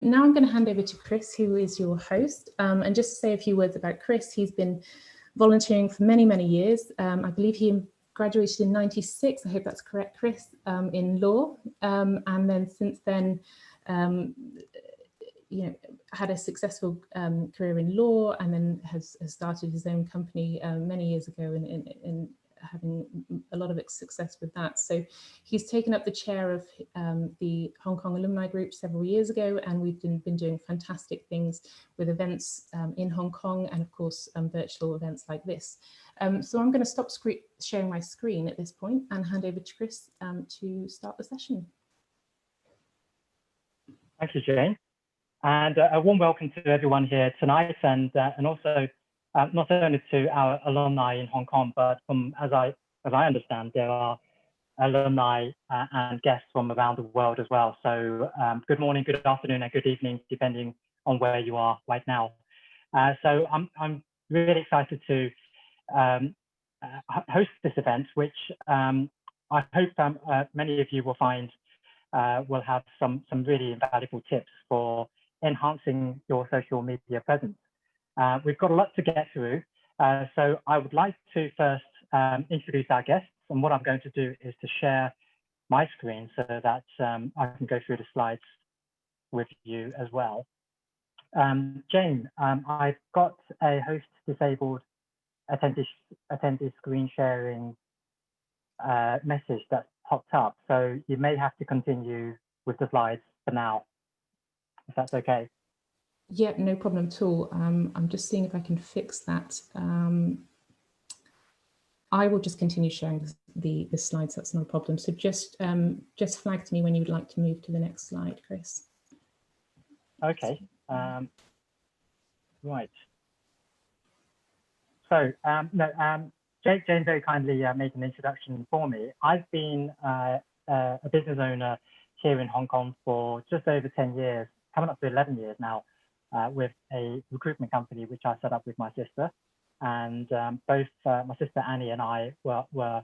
now I'm going to hand over to Chris, who is your host. And just to say a few words about Chris, he's been volunteering for many, many years. I believe he graduated in '96, I hope that's correct, Chris, in law. And then since then, had a successful career in law, and then has started his own company many years ago in having a lot of success with that. So he's taken up the chair of the Hong Kong Alumni Group several years ago, and we've been doing fantastic things with events in Hong Kong, and of course virtual events like this. So I'm going to stop sharing my screen at this point and hand over to Chris to start the session. Thank you, Jane. And a warm welcome to everyone here tonight, and also not only to our alumni in Hong Kong, but as I understand, there are alumni and guests from around the world as well. So good morning, good afternoon, and good evening, depending on where you are right now. So I'm really excited to host this event, which I hope many of you will find will have some really invaluable tips for enhancing your social media presence. We've got a lot to get through, so I would like to first introduce our guests, and what I'm going to do is to share my screen so that I can go through the slides with you as well. Jane, I've got a host disabled attendee screen sharing message that popped up, so you may have to continue with the slides for now, if that's okay. Yeah, no problem at all. I'm just seeing if I can fix that. I will just continue sharing the slides, that's not a problem. So just flag to me when you would like to move to the next slide, Chris. Okay, right. So, Jane very kindly made an introduction for me. I've been a business owner here in Hong Kong for just over 10 years, coming up to 11 years now, with a recruitment company which I set up with my sister. And both my sister Annie and I were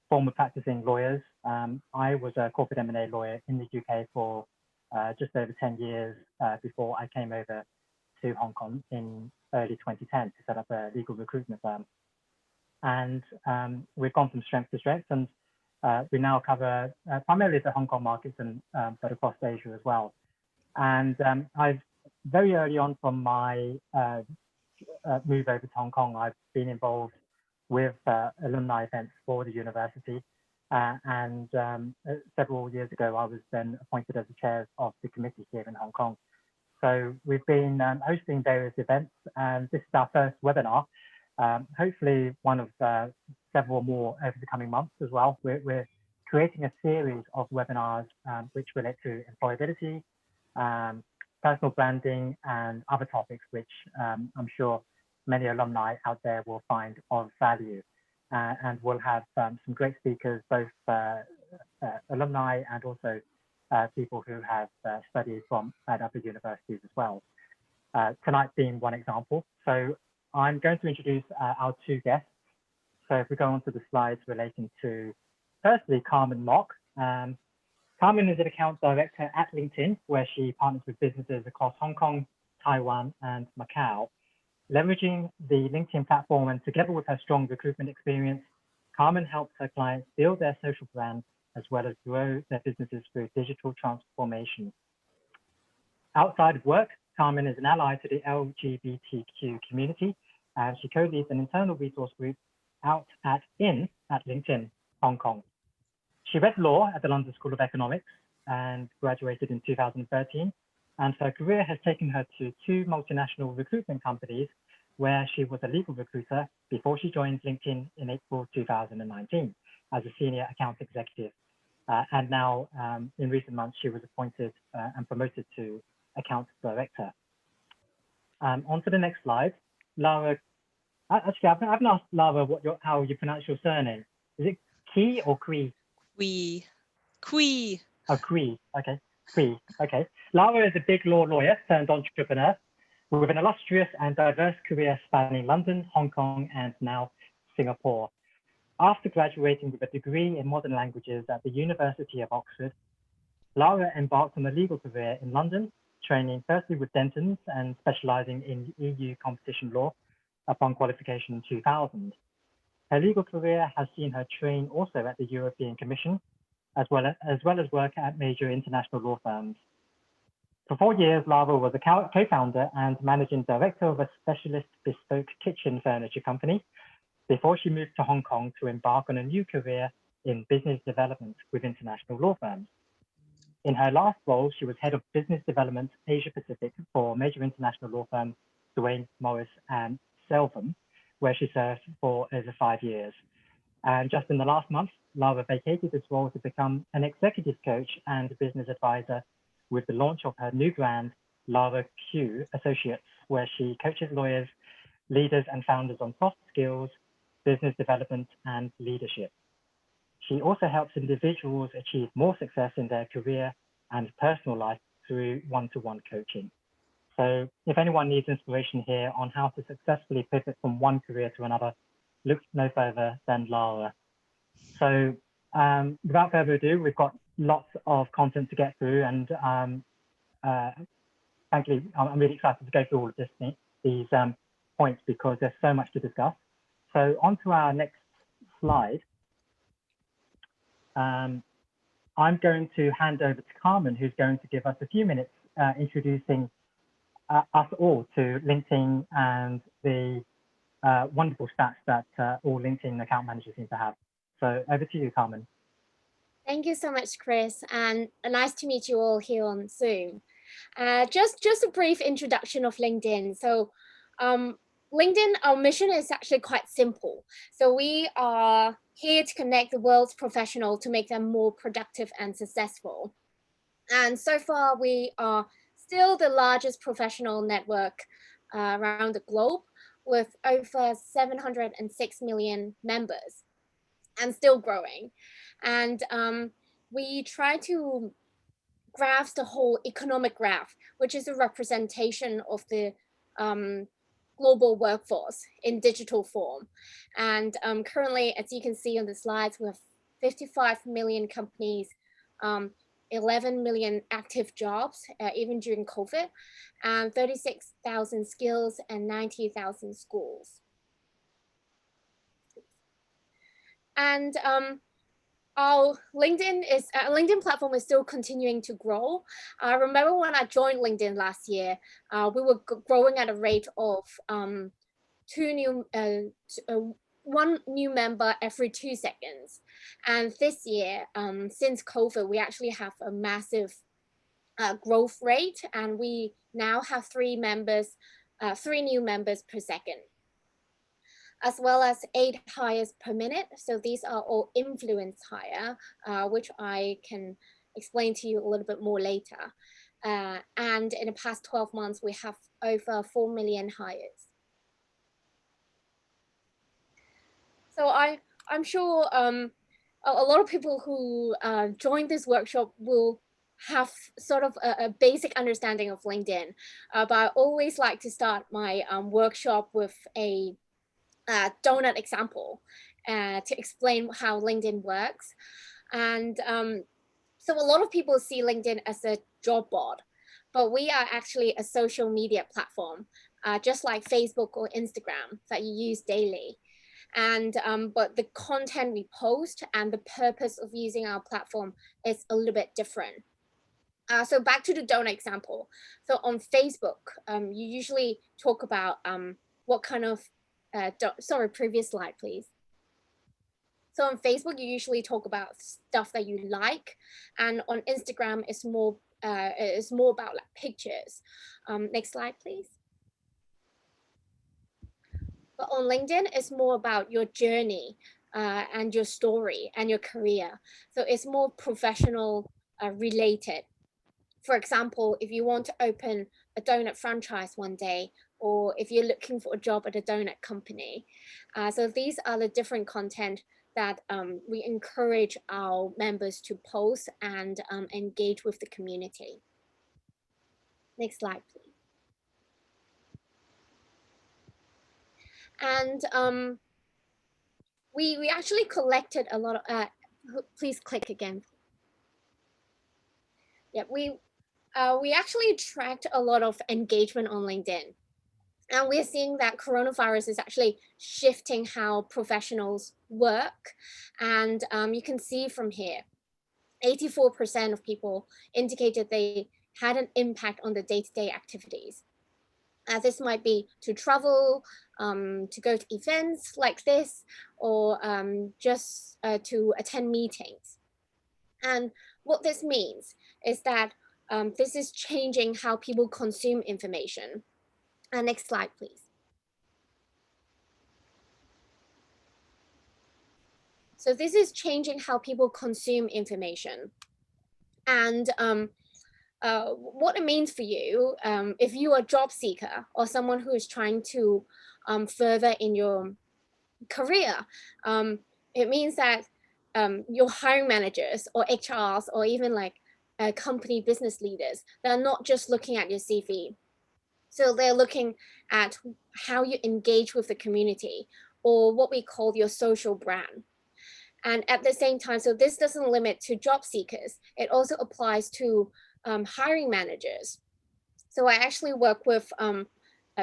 former practicing lawyers. I was a corporate M&A lawyer in the UK for just over 10 years before I came over to Hong Kong in early 2010 to set up a legal recruitment firm. And we've gone from strength to strength, and we now cover primarily the Hong Kong markets, and but across Asia as well. And I've very early on from my move over to Hong Kong, I've been involved with alumni events for the university. And several years ago, I was then appointed as the chair of the committee here in Hong Kong. So we've been hosting various events, and this is our first webinar. Hopefully one of several more over the coming months as well. We're creating a series of webinars which relate to employability, personal branding, and other topics which I'm sure many alumni out there will find of value. And we'll have some great speakers, both alumni and also people who have studied at other universities as well. Tonight being one example. So I'm going to introduce our two guests. So if we go on to the slides relating to, firstly, Carmen Mok. Carmen is an account director at LinkedIn, where she partners with businesses across Hong Kong, Taiwan, and Macau. Leveraging the LinkedIn platform, and together with her strong recruitment experience, Carmen helps her clients build their social brand as well as grow their businesses through digital transformation. Outside of work, Carmen is an ally to the LGBTQ community, and she co-leads an internal resource group out at LinkedIn, Hong Kong. She read law at the London School of Economics and graduated in 2013. And her career has taken her to two multinational recruitment companies where she was a legal recruiter before she joined LinkedIn in April 2019 as a senior account executive. And now, in recent months, she was appointed and promoted to account director. On to the next slide. Lara, actually, I've asked Lara how you pronounce your surname. Is it Key or Cree? Qui. Oh, Cree, okay. Okay. Lara is a big law lawyer turned entrepreneur with an illustrious and diverse career spanning London, Hong Kong, and now Singapore. After graduating with a degree in modern languages at the University of Oxford, Lara embarked on a legal career in London, training firstly with Dentons and specializing in EU competition law upon qualification in 2000. Her legal career has seen her train also at the European Commission, as well as work at major international law firms. For 4 years, Lara was a co-founder and managing director of a specialist bespoke kitchen furniture company before she moved to Hong Kong to embark on a new career in business development with international law firms. In her last role, she was head of business development Asia Pacific for major international law firms Duane, Morris, and Selvin, where she served for over 5 years. And just in the last month, Lara vacated this role to become an executive coach and business advisor with the launch of her new brand, Lara Q Associates, where she coaches lawyers, leaders, and founders on soft skills, business development, and leadership. She also helps individuals achieve more success in their career and personal life through one-to-one coaching. So if anyone needs inspiration here on how to successfully pivot from one career to another, look no further than Lara. So without further ado, we've got lots of content to get through, and frankly, I'm really excited to go through all of these points because there's so much to discuss. So on to our next slide. I'm going to hand over to Carmen, who's going to give us a few minutes introducing us all to LinkedIn and the wonderful stats that all LinkedIn account managers seem to have. So over to you, Carmen. Thank you so much, Chris, and nice to meet you all here on Zoom. Just a brief introduction of LinkedIn. So LinkedIn, our mission is actually quite simple. So we are here to connect the world's professionals to make them more productive and successful. And so far, we are still the largest professional network around the globe with over 706 million members and still growing. And we try to graph the whole economic graph, which is a representation of the global workforce in digital form. And currently, as you can see on the slides, we have 55 million companies, 11 million active jobs, even during COVID, and 36,000 skills and 90,000 schools. And our LinkedIn platform is still continuing to grow. I remember when I joined LinkedIn last year, we were growing at a rate of one new member every 2 seconds. And this year, since COVID, we actually have a massive growth rate, and we now have 3 new members per second, as well as 8 hires per minute. So these are all influence hire, which I can explain to you a little bit more later. And in the past 12 months, we have over 4 million hires. So I'm sure a lot of people who join this workshop will have sort of a basic understanding of LinkedIn, but I always like to start my workshop with a donut example to explain how LinkedIn works. And so a lot of people see LinkedIn as a job board, but we are actually a social media platform, just like Facebook or Instagram that you use daily. And but the content we post and the purpose of using our platform is a little bit different. So back to the donut example. So on Facebook, you usually talk about what kind of sorry, previous slide, please. So on Facebook, you usually talk about stuff that you like, and on Instagram, it's more about like pictures. Next slide, please. But on LinkedIn, it's more about your journey and your story and your career. So it's more professional related. For example, if you want to open a donut franchise one day, or if you're looking for a job at a donut company. So these are the different content that we encourage our members to post and engage with the community. Next slide, please. And we actually collected a lot of, please click again. Yeah, we actually tracked a lot of engagement on LinkedIn. And we're seeing that coronavirus is actually shifting how professionals work. And you can see from here, 84% of people indicated they had an impact on the day-to-day activities. This might be to travel, to go to events like this, or just to attend meetings. And what this means is that this is changing how people consume information. Next slide, please. So this is changing how people consume information. And what it means for you, if you are a job seeker or someone who is trying to further in your career, it means that your hiring managers or HRs or even like company business leaders, they're not just looking at your CV. So they're looking at how you engage with the community, or what we call your social brand. And at the same time, so this doesn't limit to job seekers, it also applies to hiring managers. So I actually work with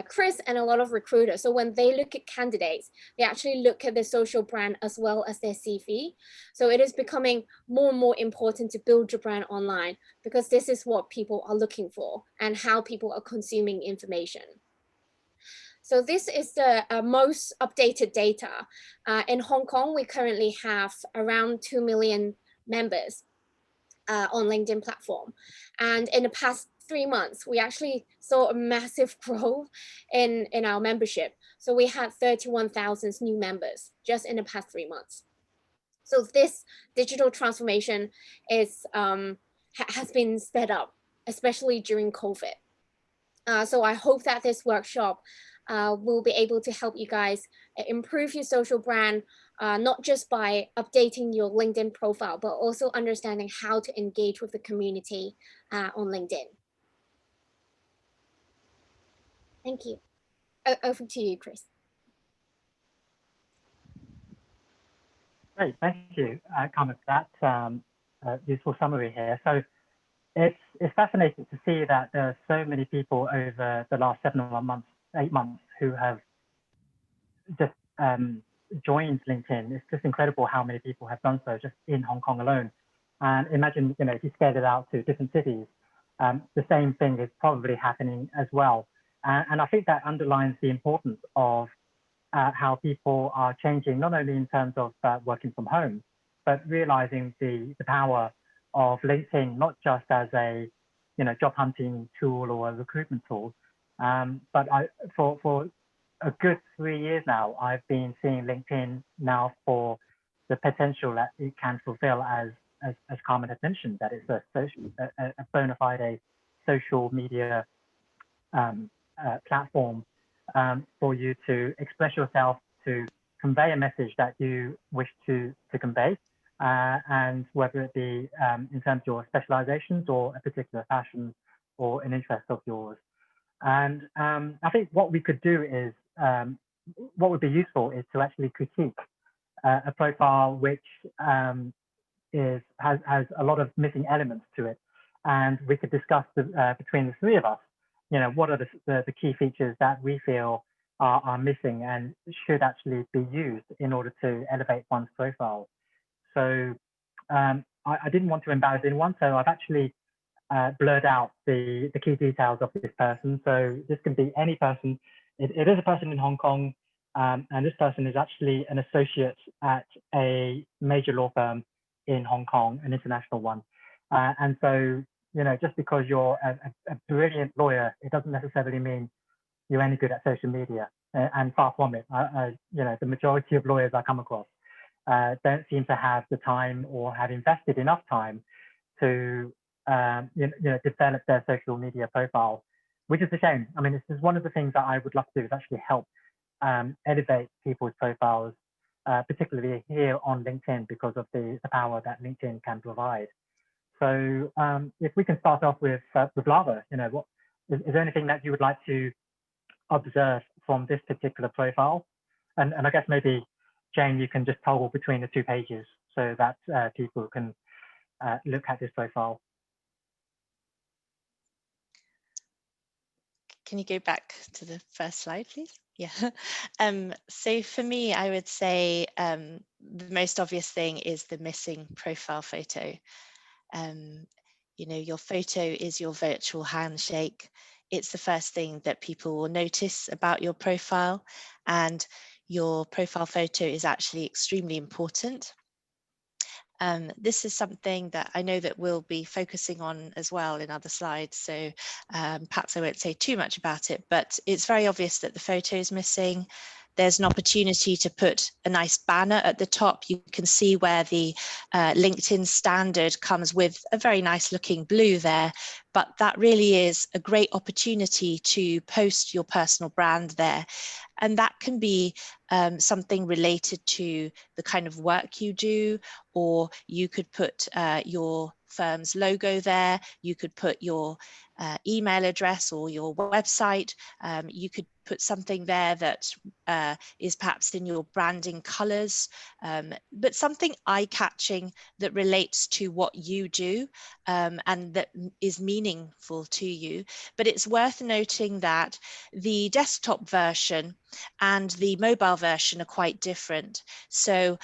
Chris and a lot of recruiters. So when they look at candidates, they actually look at their social brand as well as their CV. So it is becoming more and more important to build your brand online, because this is what people are looking for and how people are consuming information. So this is the most updated data. In Hong Kong, we currently have around 2 million members on LinkedIn platform. And in the past 3 months, we actually saw a massive growth in our membership. So we had 31,000 new members just in the past 3 months. So this digital transformation is has been sped up, especially during COVID. So I hope that this workshop will be able to help you guys improve your social brand, not just by updating your LinkedIn profile, but also understanding how to engage with the community on LinkedIn. Thank you. Over to you, Chris. Great, thank you, Carmen, for that useful summary here. So it's fascinating to see that there are so many people over the last 8 months who have just joined LinkedIn. It's just incredible how many people have done so just in Hong Kong alone. And imagine, if you scale it out to different cities, the same thing is probably happening as well. And I think that underlines the importance of how people are changing, not only in terms of working from home, but realizing the power of LinkedIn, not just as a job hunting tool or a recruitment tool, but for a good 3 years now, I've been seeing LinkedIn now for the potential that it can fulfill, as Carmen had mentioned, that it's a bona fide social media platform for you to express yourself, to convey a message that you wish to convey, and whether it be in terms of your specializations or a particular passion or an interest of yours. And I think what we could do is, what would be useful is to actually critique a profile which has a lot of missing elements to it. And we could discuss between the three of us, what are the key features that we feel are missing and should actually be used in order to elevate one's profile. So I didn't want to embarrass anyone, so I've actually blurred out the key details of this person. So this can be any person. It is a person in Hong Kong, and this person is actually an associate at a major law firm in Hong Kong, an international one. And so, just because you're a brilliant lawyer, it doesn't necessarily mean you're any good at social media, and far from it. The majority of lawyers I come across don't seem to have the time or have invested enough time to develop their social media profile, which is a shame. I mean, this is one of the things that I would love to do, is actually help elevate people's profiles, particularly here on LinkedIn, because of the power that LinkedIn can provide. So if we can start off with Lava, what is there anything that you would like to observe from this particular profile? And I guess maybe, Jane, you can just toggle between the two pages so that people can look at this profile. Can you go back to the first slide, please? Yeah. So for me, I would say the most obvious thing is the missing profile photo. You know, your photo is your virtual handshake. It's the first thing that people will notice about your profile, and your profile photo is actually extremely important. This is something that I know that we'll be focusing on as well in other slides, so perhaps I won't say too much about it, but it's very obvious that the photo is missing. There's an opportunity to put a nice banner at the top. You can see where the LinkedIn standard comes with a very nice looking blue there, but that really is a great opportunity to post your personal brand there. And that can be something related to the kind of work you do, or you could put your firm's logo there, you could put your email address or your website, you could put something there that is perhaps in your branding colors, but something eye-catching that relates to what you do and that is meaningful to you. But it's worth noting that the desktop version and the mobile version are quite different. So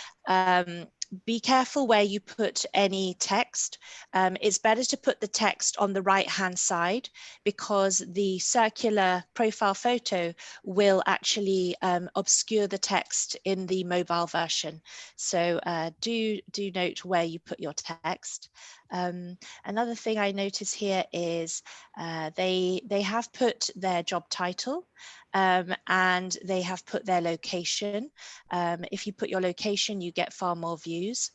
be careful where you put any text. It's better to put the text on the right-hand side, because the circular profile photo will actually obscure the text in the mobile version. So do note where you put your text. Another thing I notice here is they have put their job title, and they have put their location. If you put your location, you get far more views.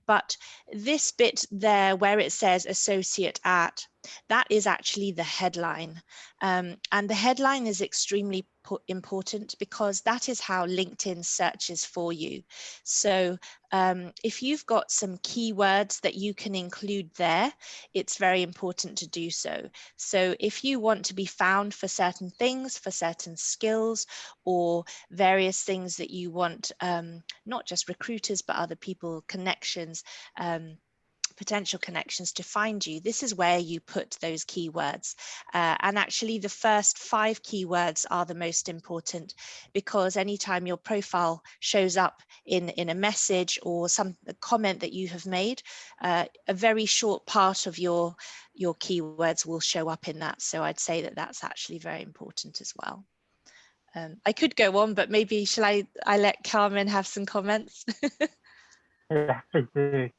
But this bit there where it says associate at, that is actually the headline. And the headline is extremely important, because that is how LinkedIn searches for you. So if you've got some keywords that you can include there, it's very important to do so. So if you want to be found for certain things, for certain skills, or various things that you want, not just recruiters, but other people, connections, potential connections to find you, this is where you put those keywords. And actually the first 5 keywords are the most important, because anytime your profile shows up in a message or some comment that you have made, a very short part of your keywords will show up in that. So I'd say that that's actually very important as well. I could go on, but maybe shall I let Carmen have some comments? Yeah, please do.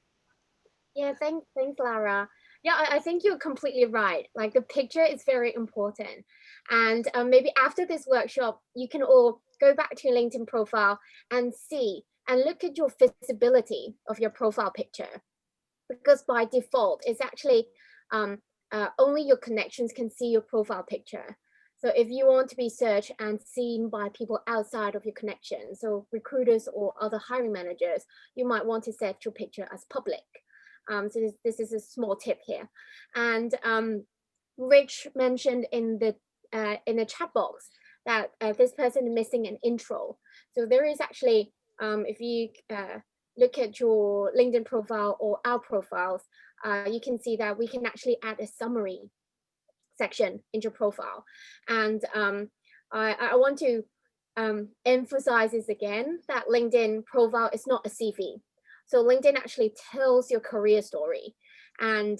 Yeah, thanks, Lara. Yeah, I think you're completely right. Like, the picture is very important. And maybe after this workshop, you can all go back to your LinkedIn profile and see and look at your visibility of your profile picture. Because by default, it's actually only your connections can see your profile picture. So if you want to be searched and seen by people outside of your connection, so recruiters or other hiring managers, you might want to set your picture as public. So this is a small tip here. And Rich mentioned in the chat box that this person is missing an intro. So there is actually, if you look at your LinkedIn profile or our profiles, you can see that we can actually add a summary section in your profile. And I want to emphasize this again, that LinkedIn profile is not a CV. So LinkedIn actually tells your career story. And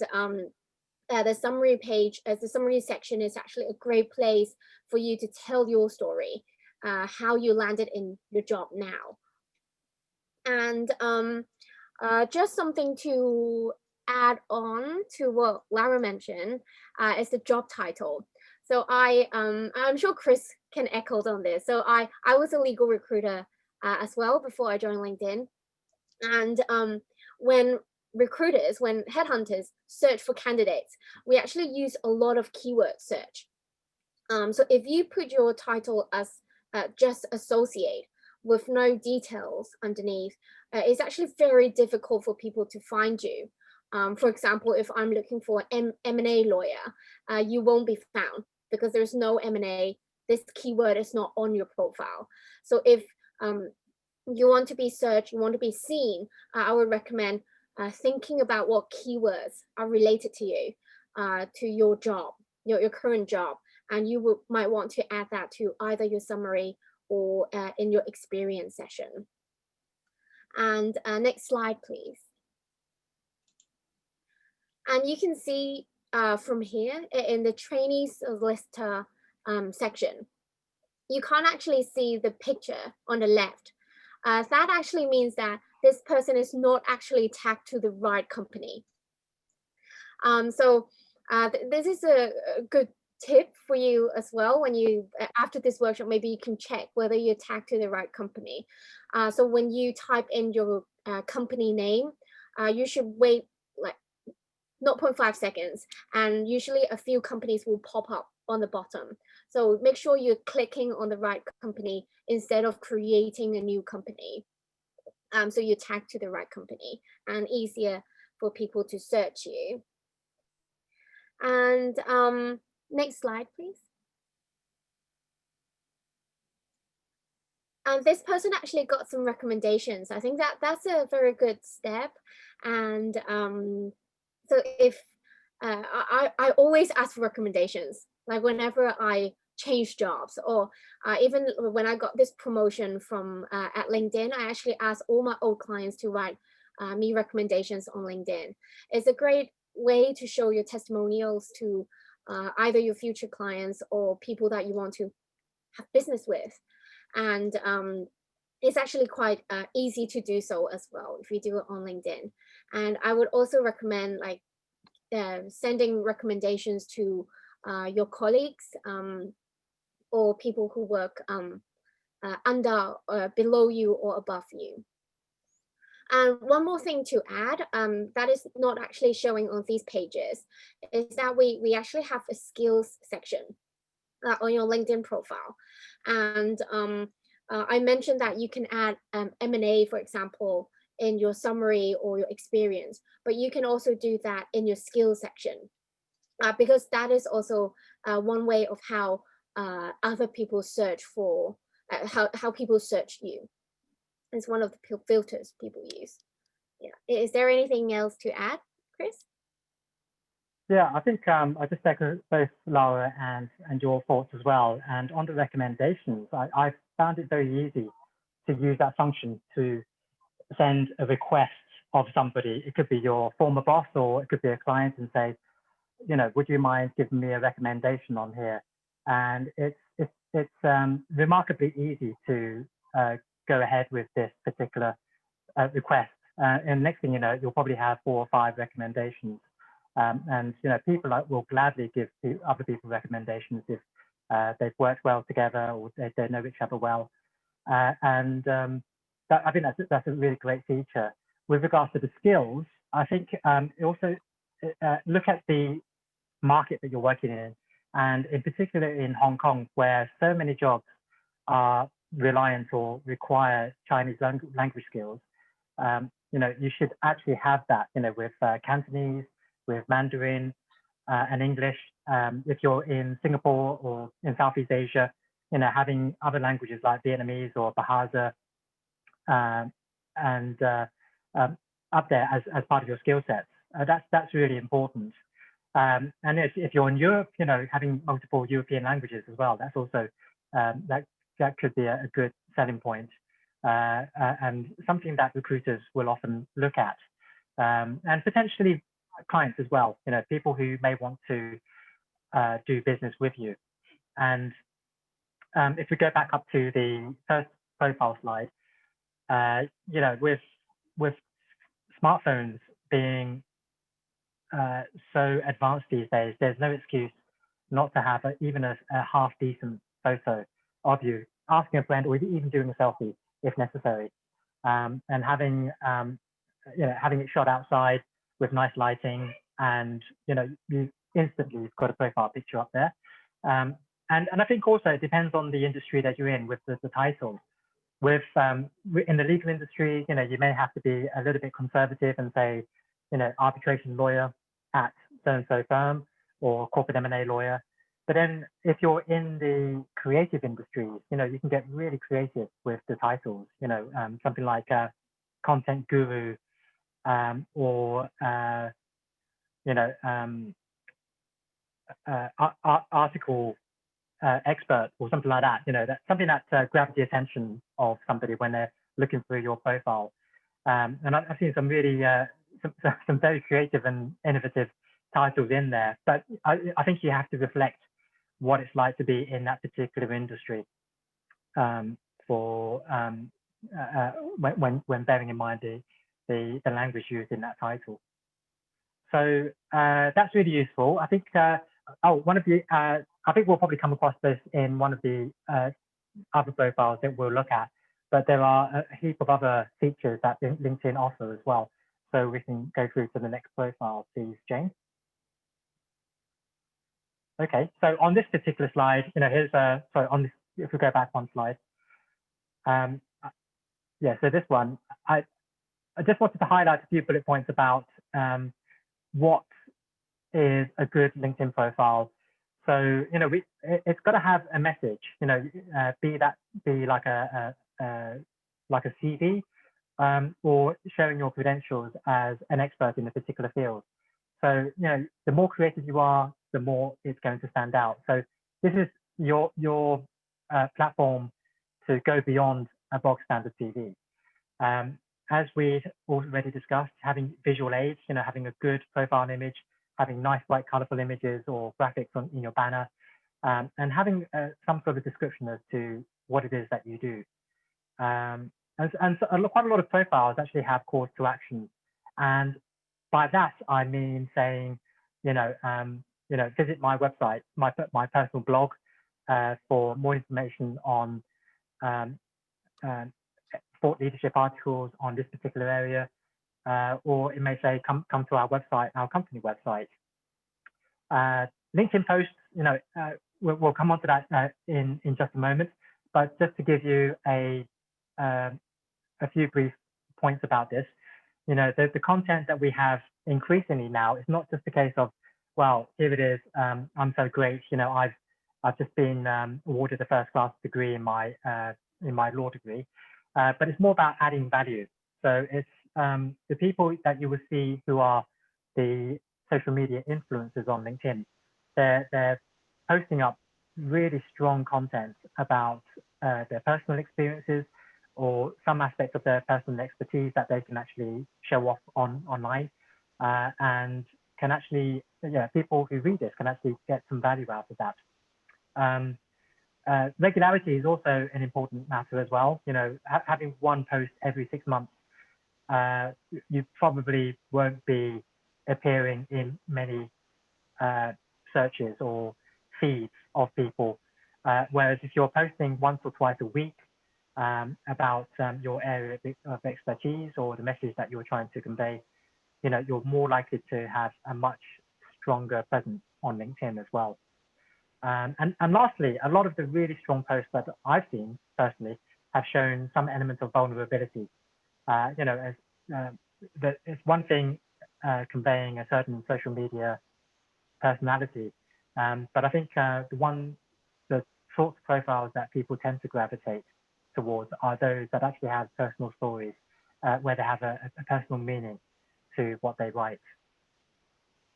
the summary page, as the summary section, is actually a great place for you to tell your story, how you landed in your job now. And just something to add on to what Lara mentioned is the job title. So I'm sure Chris can echo on this. So I was a legal recruiter as well before I joined LinkedIn. And when headhunters search for candidates, we actually use a lot of keyword search. So if you put your title as just associate with no details underneath, it's actually very difficult for people to find you. For example, if I'm looking for an M&A lawyer, you won't be found because there's no M&A. This keyword is not on your profile. So if you want to be searched, you want to be seen, I would recommend thinking about what keywords are related to you, to your job, your current job, and you might want to add that to either your summary or in your experience session. And next slide, please. And you can see from here in the trainees list section, you can't actually see the picture on the left. That actually means that this person is not actually tagged to the right company. So this is a good tip for you as well. When you, after this workshop, maybe you can check whether you're tagged to the right company. So when you type in your company name, you should wait like 0.5 seconds, and usually a few companies will pop up on the bottom. So make sure you're clicking on the right company instead of creating a new company. So you're tagged to the right company and easier for people to search you. And next slide, please. And this person actually got some recommendations. I think that's a very good step. And so if I always ask for recommendations, like whenever I change jobs, or even when I got this promotion from at LinkedIn, I actually asked all my old clients to write me recommendations on LinkedIn. It's a great way to show your testimonials to either your future clients or people that you want to have business with. And it's actually quite easy to do so as well if you do it on LinkedIn. And I would also recommend like sending recommendations to your colleagues or people who work under, below you or above you. And one more thing to add that is not actually showing on these pages is that we actually have a skills section on your LinkedIn profile. And I mentioned that you can add M&A, for example, in your summary or your experience, but you can also do that in your skills section because that is also one way of how other people search for, how people search you. It's one of the filters people use. Yeah. Is there anything else to add, Chris? Yeah, I think I just echo both Laura and your thoughts as well. And on the recommendations, I found it very easy to use that function to send a request of somebody. It could be your former boss, or it could be a client, and say, you know, would you mind giving me a recommendation on here? And it's remarkably easy to go ahead with this particular request. And next thing you know, you'll probably have 4 or 5 recommendations. And you know, people will gladly give other people recommendations if they've worked well together or they know each other well. And I think that's a really great feature. With regards to the skills, I think also look at the market that you're working in, and in particular in Hong Kong, where so many jobs are reliant or require Chinese language skills. You know, you should actually have that, you know, with Cantonese, with Mandarin and English. If you're in Singapore or in Southeast Asia, you know, having other languages like Vietnamese or Bahasa and up there as part of your skill sets. That's really important. And if you're in Europe, you know, having multiple European languages as well, that's also that could be a good selling point and something that recruiters will often look at, and potentially clients as well. You know, people who may want to do business with you. And if we go back up to the first profile slide, you know, with smartphones being so advanced these days, there's no excuse not to have even a half decent photo of you, asking a friend or even doing a selfie if necessary, and having you know, having it shot outside with nice lighting, and you know, you instantly you've got a profile picture up there. And I think also it depends on the industry that you're in with the title. With in the legal industry, you know, you may have to be a little bit conservative and say, you know, arbitration lawyer at so-and-so firm, or corporate M&A lawyer. But then if you're in the creative industries, you know, you can get really creative with the titles, you know, something like content guru, or, you know, article expert or something like that. You know, that's something that grabs the attention of somebody when they're looking through your profile. And I've seen some really some very creative and innovative titles in there. But I think you have to reflect what it's like to be in that particular industry for when bearing in mind the language used in that title. So that's really useful. I think one of the I think we'll probably come across this in one of the other profiles that we'll look at, but there are a heap of other features that LinkedIn offer as well. So we can go through to the next profile, please, Jane. Okay, so on this particular slide, you know, here's sorry, on this, if we go back one slide. Yeah, so this one, I just wanted to highlight a few bullet points about what is a good LinkedIn profile. So, you know, it's got to have a message, you know, be like a CV or showing your credentials as an expert in a particular field. So, you know, the more creative you are, the more it's going to stand out. So this is your platform to go beyond a bog standard CV. As we already discussed, having visual aids, you know, having a good profile image, having nice, bright, colorful images or graphics in your banner, and having some sort of description as to what it is that you do. And so quite a lot of profiles actually have calls to action. And by that, I mean saying, you know, visit my website, my personal blog for more information on thought leadership articles on this particular area, or it may say, come to our website, our company website. LinkedIn posts, you know, we'll come on to that in just a moment, but just to give you a few brief points about this, you know, the content that we have increasingly now is not just a case of, well, here it is, I'm so great, you know, I've just been awarded a first-class degree in my law degree, but it's more about adding value. So it's the people that you will see who are the social media influencers on LinkedIn. They're posting up really strong content about their personal experiences or some aspects of their personal expertise that they can actually show off online, and can actually, yeah, people who read this can actually get some value out of that. Regularity is also an important matter as well. You know, having one post every 6 months, you probably won't be appearing in many searches or feeds of people. Whereas if you're posting once or twice a week about your area of expertise or the message that you're trying to convey, you know, you're more likely to have a much stronger presence on LinkedIn as well. And lastly, a lot of the really strong posts that I've seen personally have shown some element of vulnerability. You know, it's one thing conveying a certain social media personality, but I think the sorts of profiles that people tend to gravitate towards are those that actually have personal stories, where they have a personal meaning to what they write.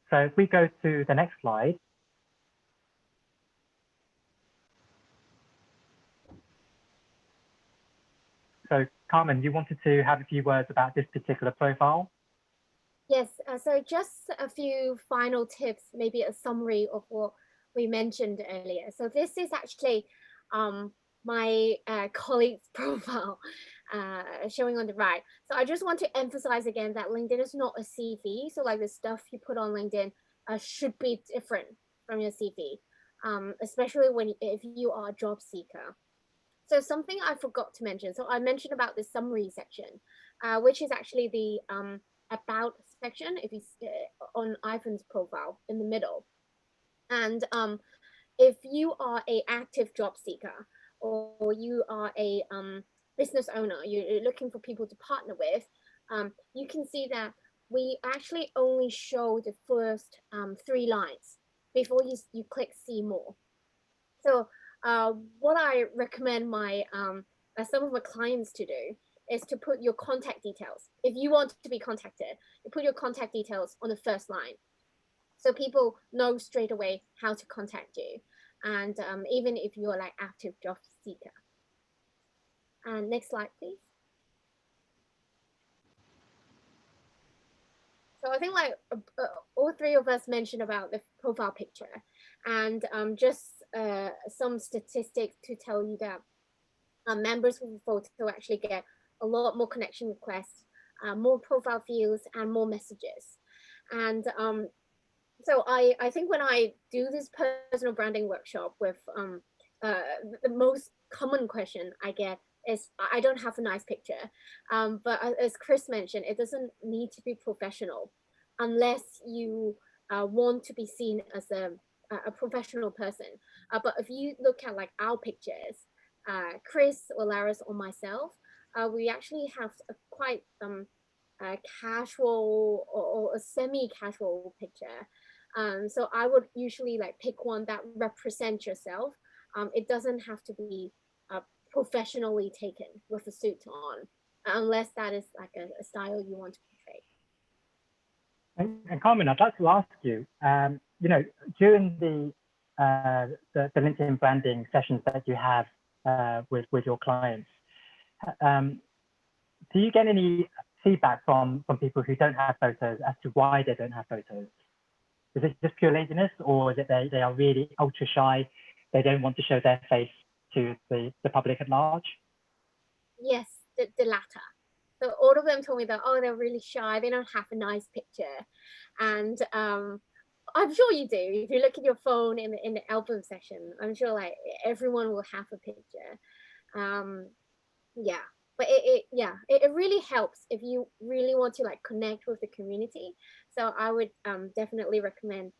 So if we go to the next slide. So Carmen, you wanted to have a few words about this particular profile? Yes, so just a few final tips, maybe a summary of what we mentioned earlier. So this is actually my colleague's profile showing on the right. So I just want to emphasize again that LinkedIn is not a CV. So like the stuff you put on LinkedIn should be different from your CV, especially if you are a job seeker. So something I forgot to mention. So I mentioned about the summary section, which is actually the about section if you on Ivan's profile in the middle. And if you are a active job seeker or you are a business owner, you're looking for people to partner with, you can see that we actually only show the first 3 lines before you click see more. So what I recommend some of my clients to do is to put your contact details. If you want to be contacted, you put your contact details on the first line, so people know straight away how to contact you. and even if you're like active job seeker. And next slide, please. So I think like all three of us mentioned about the profile picture, and just some statistics to tell you that members with a photo actually get a lot more connection requests, more profile fields, and more messages. And so I think when I do this personal branding workshop with the most common question I get is, I don't have a nice picture. But as Chris mentioned, it doesn't need to be professional unless you want to be seen as a professional person. But if you look at like our pictures, Chris or Laris or myself, we actually have a quite casual or a semi-casual picture. So I would usually like pick one that represents yourself. It doesn't have to be professionally taken with a suit on, unless that is like a style you want to portray. And Carmen, I'd like to ask you, you know, during the LinkedIn branding sessions that you have with your clients, do you get any feedback from people who don't have photos as to why they don't have photos? Is it just pure laziness, or is it they are really ultra shy? They don't want to show their face to the public at large? Yes, the latter. So all of them told me that, oh, they're really shy. They don't have a nice picture. And I'm sure you do. If you look at your phone in the album section, I'm sure like everyone will have a picture. Yeah, but it really helps if you really want to like connect with the community. So I would definitely recommend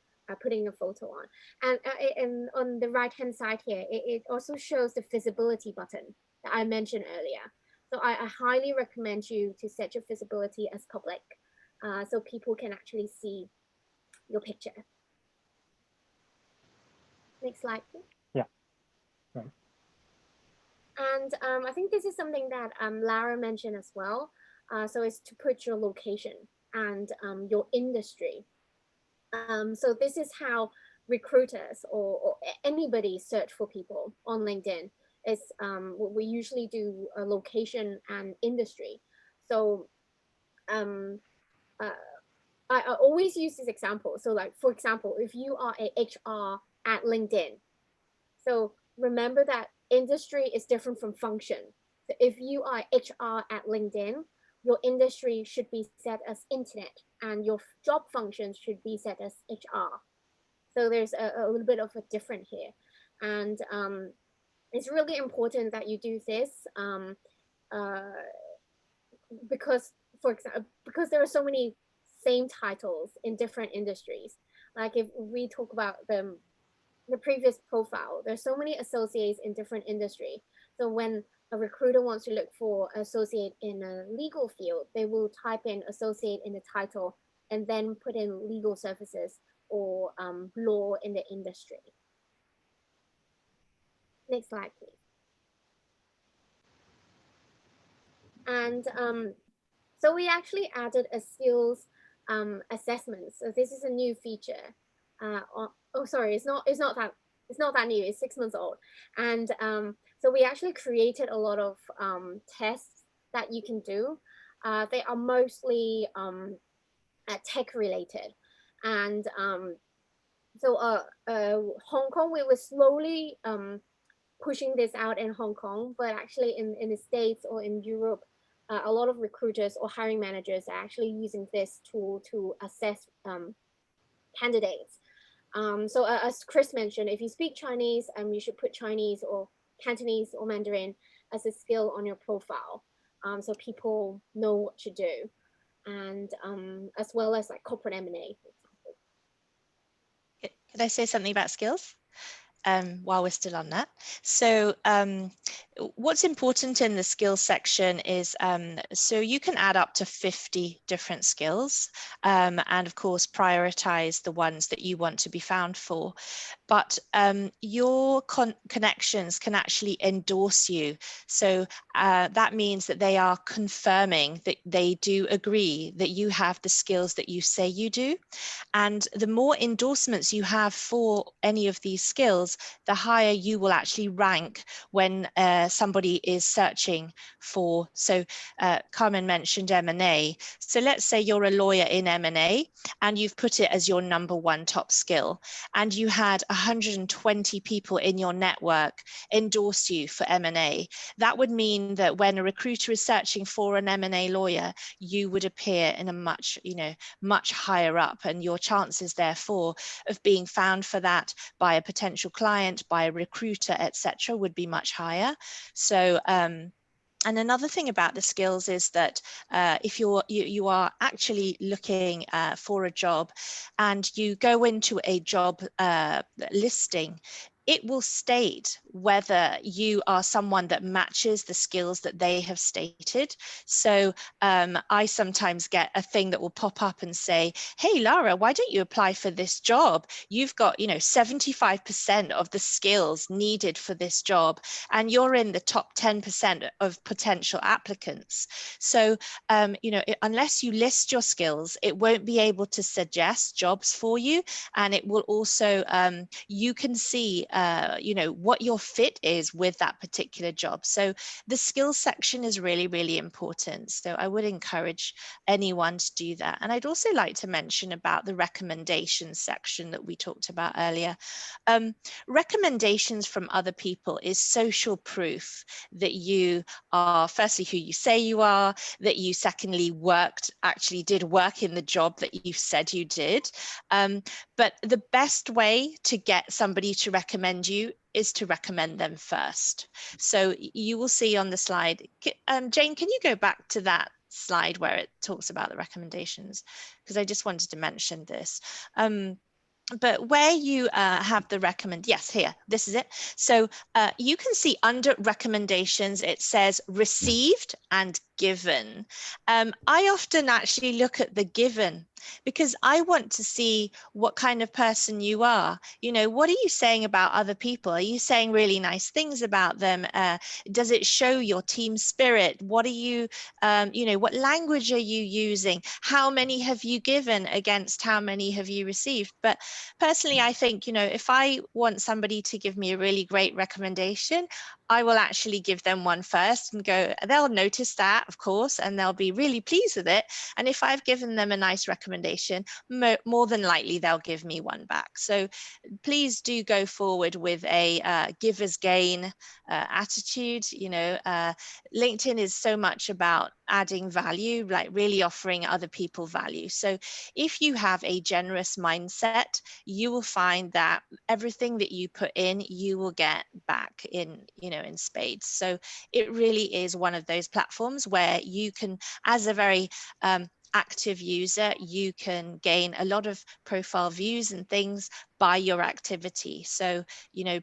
putting a photo on. And on the right hand side here, it also shows the visibility button that I mentioned earlier. So I highly recommend you to set your visibility as public, so people can actually see your picture. Next slide, please. Yeah. Right. And I think this is something that Lara mentioned as well. So it's to put your location and your industry. So this is how recruiters or anybody search for people on LinkedIn. Is we usually do a location and industry. So I always use this example. So like, for example, if you are a HR at LinkedIn, so remember that industry is different from function. So if you are HR at LinkedIn, your industry should be set as internet and your job function should be set as HR. So there's a little bit of a difference here. And it's really important that you do this because, for example, because there are so many same titles in different industries. Like if we talk about the previous profile, there's so many associates in different industry. So when a recruiter wants to look for associate in a legal field, they will type in associate in the title and then put in legal services or law in the industry. Next slide, please. And so we actually added a skills assessment. So this is a new feature. Oh, sorry, it's not that new. It's 6 months old. And so we actually created a lot of tests that you can do. They are mostly tech related. And so Hong Kong, we were slowly pushing this out in Hong Kong, but actually in the States or in Europe, a lot of recruiters or hiring managers are actually using this tool to assess candidates. So as Chris mentioned, if you speak Chinese, you should put Chinese or Cantonese or Mandarin as a skill on your profile, so people know what to do, and as well as like corporate M&A, for example. Could I say something about skills? While we're still on that. So what's important in the skills section is, so you can add up to 50 different skills, and of course prioritize the ones that you want to be found for. but your connections can actually endorse you. So that means that they are confirming that they do agree that you have the skills that you say you do. And the more endorsements you have for any of these skills, the higher you will actually rank when somebody is searching for. So Carmen mentioned M&A. So let's say you're a lawyer in M&A and you've put it as your #1 top skill, and you had 120 people in your network endorse you for M&A. That would mean that when a recruiter is searching for an M&A lawyer, you would appear in a much higher up, and your chances therefore of being found for that by a potential client, by a recruiter, etc., would be much higher. So and another thing about the skills is that if you are actually looking for a job and you go into a job listing, it will state whether you are someone that matches the skills that they have stated. So I sometimes get a thing that will pop up and say, hey, Lara, why don't you apply for this job? You've got, 75% of the skills needed for this job, and you're in the top 10% of potential applicants. So, unless you list your skills, it won't be able to suggest jobs for you. And it will also, you can see what your fit is with that particular job. So the skills section is really, really important. So I would encourage anyone to do that. And I'd also like to mention about the recommendations section that we talked about earlier. Recommendations from other people is social proof that you are, firstly, who you say you are, that you secondly actually did work in the job that you said you did. But the best way to get somebody to recommend you is to recommend them first. So you will see on the slide, Jane, can you go back to that slide where it talks about the recommendations? Because I just wanted to mention this. But where you have the yes, here, this is it. So you can see under recommendations, it says received and given. I often actually look at the given because I want to see what kind of person you are. What are you saying about other people? Are you saying really nice things about them? Does it show your team spirit? What are you, what language are you using? How many have you given against how many have you received? But personally, I think, if I want somebody to give me a really great recommendation, I will actually give them one first and go, they'll notice that, of course, and they'll be really pleased with it. And if I've given them a nice recommendation, more than likely they'll give me one back. So please do go forward with a giver's gain attitude. LinkedIn is so much about adding value, like really offering other people value. So if you have a generous mindset, you will find that everything that you put in, you will get back in spades. So it really is one of those platforms where you can, as a very active user, you can gain a lot of profile views and things by your activity. So,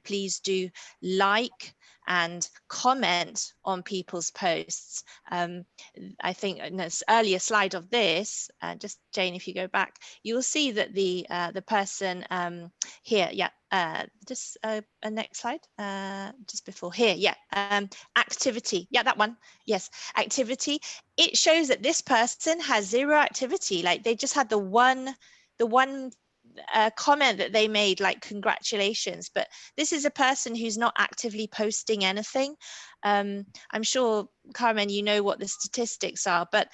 please do like and comment on people's posts. I think in this earlier slide of this, just Jane, if you go back, you'll see that the person here, just a next slide, just before here, activity, that one, yes, activity. It shows that this person has 0 activity, like they just had the one comment that they made, like congratulations, but this is a person who's not actively posting anything. I'm sure, Carmen, you know what the statistics are, but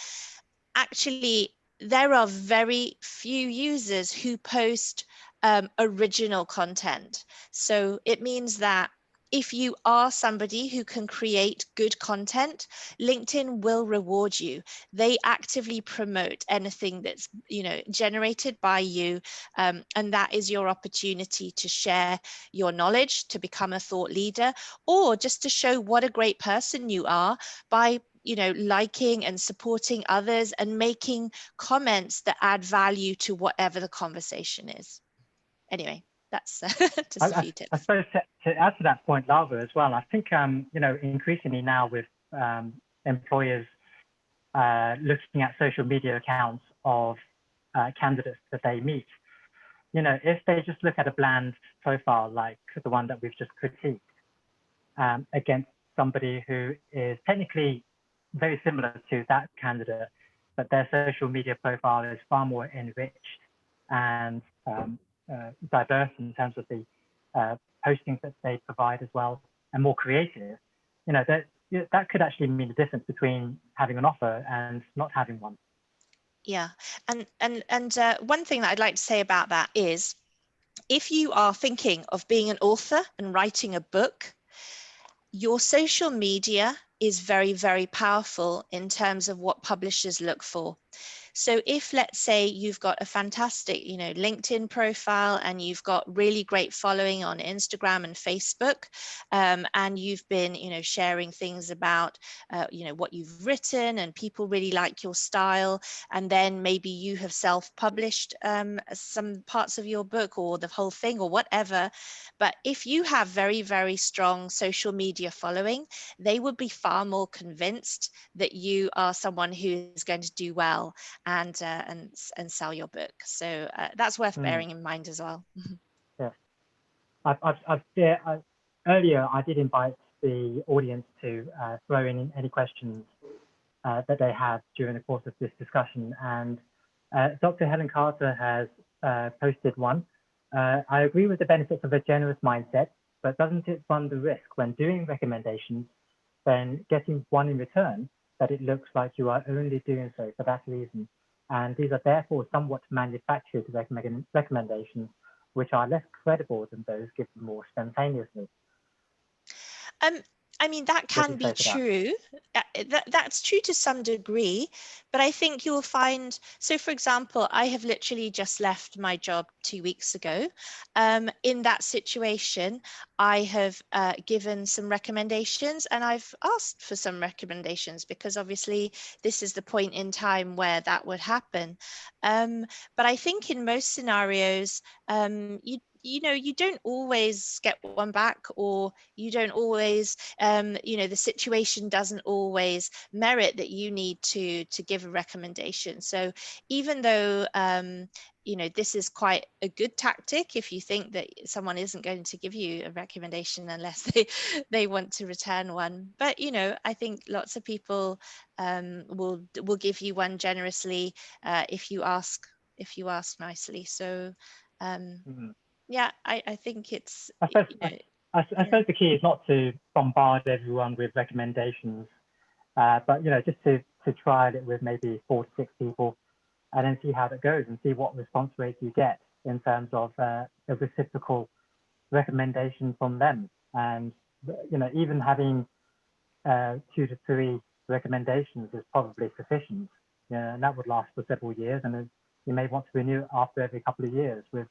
actually there are very few users who post original content. So it means that if you are somebody who can create good content, LinkedIn will reward you. They actively promote anything that's generated by you, and that is your opportunity to share your knowledge, to become a thought leader, or just to show what a great person you are by liking and supporting others and making comments that add value to whatever the conversation is. Anyway, that's just a few tips. I suppose to add to that point, Lara, as well, I think, increasingly now with employers looking at social media accounts of candidates that they meet, if they just look at a bland profile like the one that we've just critiqued against somebody who is technically very similar to that candidate, but their social media profile is far more enriched and diverse in terms of the postings that they provide as well, and more creative, that could actually mean the difference between having an offer and not having one. Yeah, and one thing that I'd like to say about that is, if you are thinking of being an author and writing a book, your social media is very, very powerful in terms of what publishers look for. So if, let's say, you've got a fantastic, LinkedIn profile, and you've got really great following on Instagram and Facebook, and you've been, sharing things about, what you've written, and people really like your style, and then maybe you have self-published some parts of your book or the whole thing or whatever. But if you have very, very strong social media following, they would be far more convinced that you are someone who is going to do well and sell your book. So that's worth bearing in mind as well. Yeah, earlier I did invite the audience to throw in any questions that they have during the course of this discussion, and Dr. Helen Carter has posted one. I agree with the benefits of a generous mindset, but doesn't it run the risk when doing recommendations, then getting one in return, that it looks like you are only doing so for that reason? And these are therefore somewhat manufactured recommendations, which are less credible than those given more spontaneously. I mean, that can be true. That's true to some degree, but I think you'll find, so for example, I have literally just left my job 2 weeks ago. In that situation, I have given some recommendations, and I've asked for some recommendations because obviously this is the point in time where that would happen. But I think in most scenarios, you don't always get one back, or you don't always, the situation doesn't always merit that you need to give a recommendation. So even though, this is quite a good tactic if you think that someone isn't going to give you a recommendation unless they want to return one. But, I think lots of people will give you one generously if you ask nicely. So yeah, I think it's, I suppose the key is not to bombard everyone with recommendations, but just to trial it with maybe 4 to 6 people, and then see how that goes and see what response rate you get in terms of a reciprocal recommendation from them. And even having 2 to 3 recommendations is probably sufficient. And that would last for several years, and then you may want to renew it after every couple of years with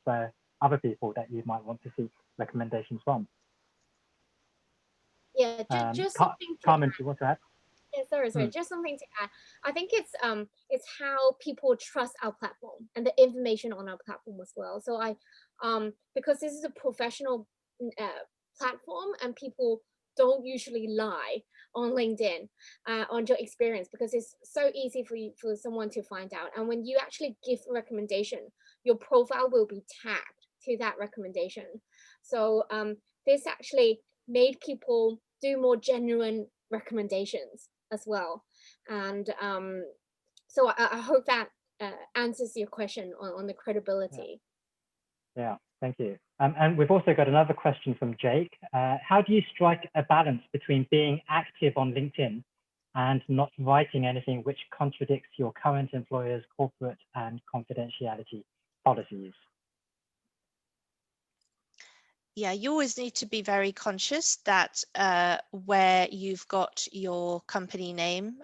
other people that you might want to seek recommendations from. Yeah, just something to Carmen, do you want to add? Yeah, sorry, just something to add. I think it's how people trust our platform and the information on our platform as well. So because this is a professional platform, and people don't usually lie on LinkedIn on your experience, because it's so easy for someone to find out. And when you actually give a recommendation, your profile will be tagged to that recommendation. So this actually made people do more genuine recommendations as well. And so I hope that answers your question on the credibility. Yeah, thank you. And we've also got another question from Jake. How do you strike a balance between being active on LinkedIn and not writing anything which contradicts your current employer's corporate and confidentiality policies? Yeah, you always need to be very conscious that where you've got your company name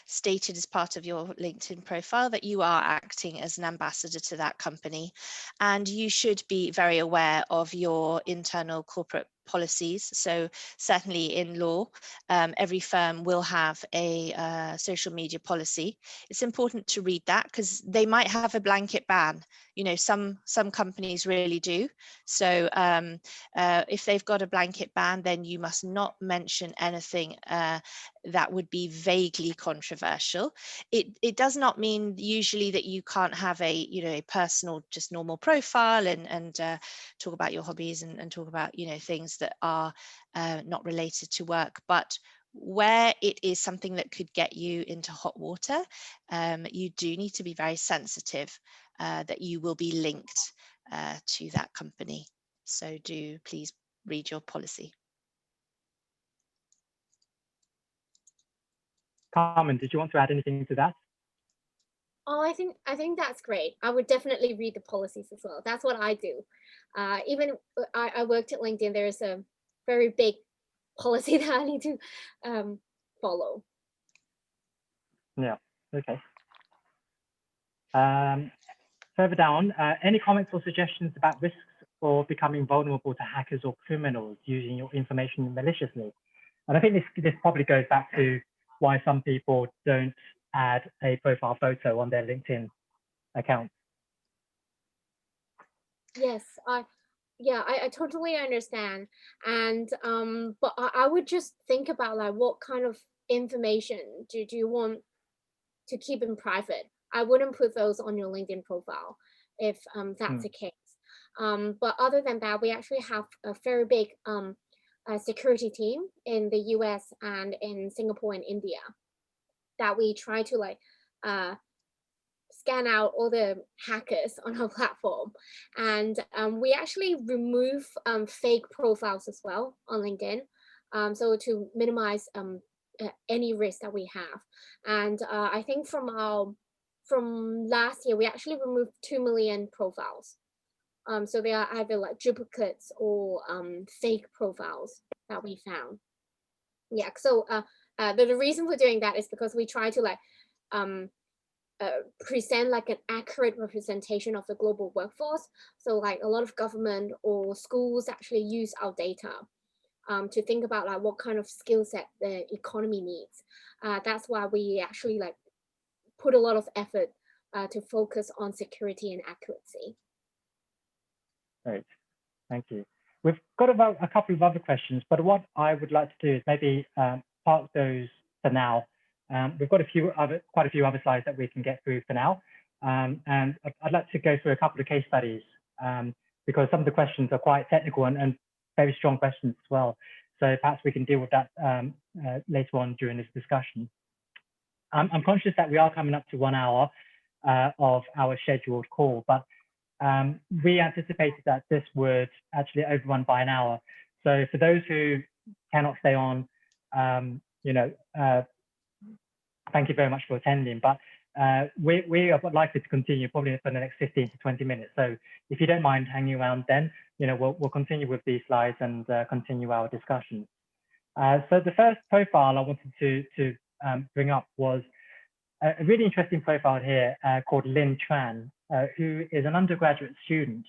stated as part of your LinkedIn profile, that you are acting as an ambassador to that company. And you should be very aware of your internal corporate policies. So certainly in law, every firm will have a social media policy. It's important to read that because they might have a blanket ban. You know, some companies really do. So if they've got a blanket ban, then you must not mention anything that would be vaguely controversial. It does not mean usually that you can't have a personal, just normal profile and talk about your hobbies and talk about things that are not related to work. But where it is something that could get you into hot water, you do need to be very sensitive that you will be linked to that company. So do please read your policy. Carmen, did you want to add anything to that? Oh, I think that's great. I would definitely read the policies as well. That's what I do. Even I worked at LinkedIn. There's a very big policy that I need to follow. Yeah. Okay. Further down, any comments or suggestions about risks for becoming vulnerable to hackers or criminals using your information maliciously? And I think this probably goes back to why some people don't add a profile photo on their LinkedIn account. Yes, I totally understand. And but I would just think about like what kind of information do you want to keep in private. I wouldn't put those on your LinkedIn profile if that's the case. But other than that, we actually have a very big security team in the US and in Singapore and India that we try to like scan out all the hackers on our platform. And we actually remove fake profiles as well on LinkedIn. So to minimize any risk that we have. And I think from last year, we actually removed 2 million profiles. So they are either like duplicates or fake profiles that we found. Yeah, so the reason for doing that is because we try to like present like an accurate representation of the global workforce. So like a lot of government or schools actually use our data to think about like what kind of skill set the economy needs. That's why we actually like put a lot of effort to focus on security and accuracy. Great, thank you. We've got about a couple of other questions, but what I would like to do is maybe park those for now. We've got quite a few other slides that we can get through for now. And I'd like to go through a couple of case studies because some of the questions are quite technical and very strong questions as well. So perhaps we can deal with that later on during this discussion. I'm conscious that we are coming up to 1 hour of our scheduled call, but we anticipated that this would actually overrun by an hour. So for those who cannot stay on, thank you very much for attending, but we are likely to continue probably for the next 15 to 20 minutes. So if you don't mind hanging around then, we'll continue with these slides and continue our discussion. So the first profile I wanted to bring up was a really interesting profile here called Lynn Tran, who is an undergraduate student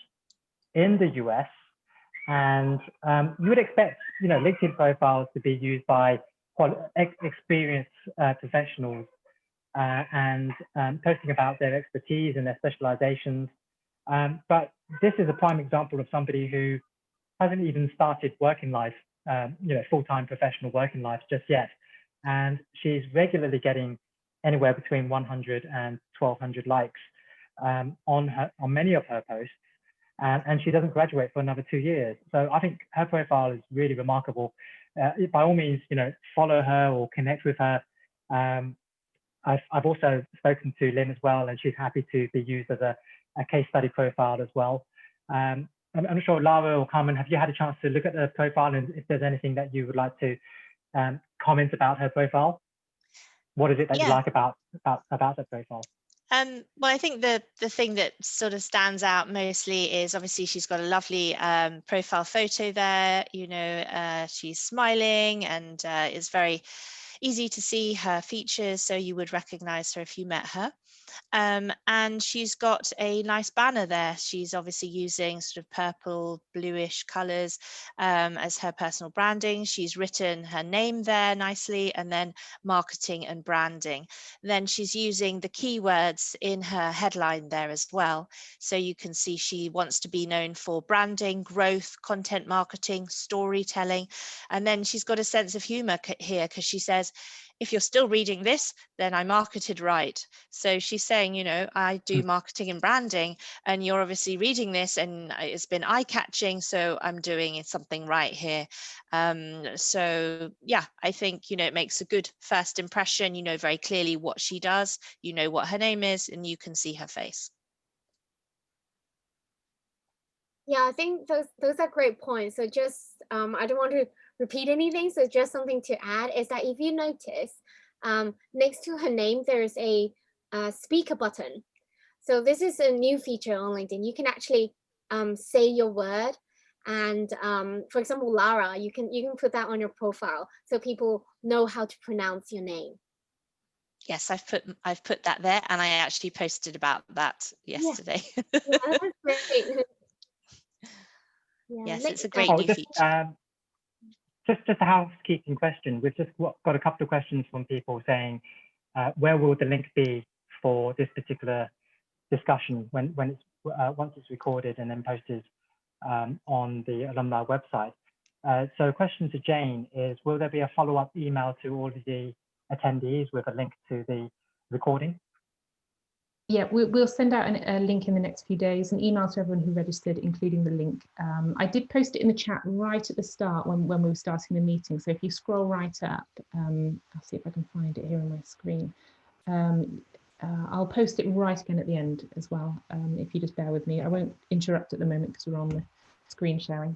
in the US. And you would expect, LinkedIn profiles to be used by experienced professionals and posting about their expertise and their specializations. But this is a prime example of somebody who hasn't even started working life, full-time professional working life just yet. And she's regularly getting anywhere between 100 and 1,200 likes on many of her posts. And she doesn't graduate for another 2 years. So I think her profile is really remarkable. By all means, follow her or connect with her. I've also spoken to Lynn as well, and she's happy to be used as a case study profile as well. I'm not sure, Lara or Carmen, have you had a chance to look at the profile, and if there's anything that you would like to comment about her profile? What is it that you like about the profile? Well, I think the thing that sort of stands out mostly is obviously she's got a lovely profile photo there. She's smiling and is very easy to see her features, so you would recognize her if you met her. And she's got a nice banner there. She's obviously using sort of purple, bluish colors as her personal branding. She's written her name there nicely, and then marketing and branding. Then she's using the keywords in her headline there as well. So you can see she wants to be known for branding, growth, content marketing, storytelling. And then she's got a sense of humor here, because she says, if you're still reading this, then I marketed right. So she's saying, you know, I do marketing and branding, and you're obviously reading this and it's been eye-catching, so I'm doing something right here. So yeah, I think, you know, it makes a good first impression. You know very clearly what she does, you know what her name is, and you can see her face. Yeah, I think those are great points. So just I don't want to repeat anything. So just something to add is that if you notice, next to her name, there's a speaker button. So this is a new feature on LinkedIn. You can actually say your word, and for example, Lara, you can put that on your profile so people know how to pronounce your name. Yes, I've put that there, and I actually posted about that yesterday. Yeah, that's great. Yeah, yes, it's a great new feature. Just a housekeeping question. We've just got a couple of questions from people saying, where will the link be for this particular discussion when it's once it's recorded and then posted on the alumni website? So question to Jane is, will there be a follow-up email to all of the attendees with a link to the recording? Yeah, we'll send out a link in the next few days, an email to everyone who registered, including the link. I did post it in the chat right at the start when we were starting the meeting. So if you scroll right up, I'll see if I can find it here on my screen. I'll post it right again at the end as well, if you just bear with me. I won't interrupt at the moment because we're on the screen sharing.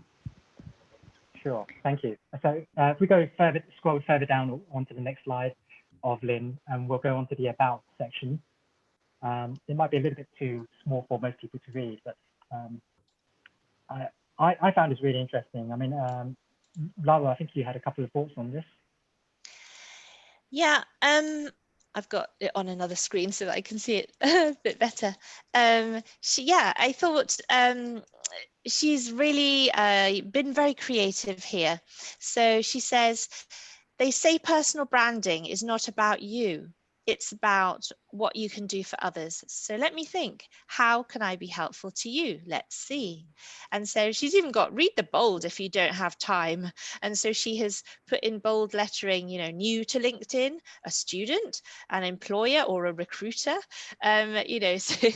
Sure, thank you. So if we go further, scroll further down onto the next slide of Lynn, and we'll go on to the About section. It might be a little bit too small for most people to read, but I found this really interesting. I mean, Lara, I think you had a couple of thoughts on this. Yeah, I've got it on another screen so that I can see it a bit better. I thought she's really been very creative here. So she says, they say personal branding is not about you. It's about what you can do for others. So let me think, how can I be helpful to you? Let's see. And so she's even got read the bold if you don't have time. And so she has put in bold lettering, you know, new to LinkedIn, a student, an employer or a recruiter. You know, so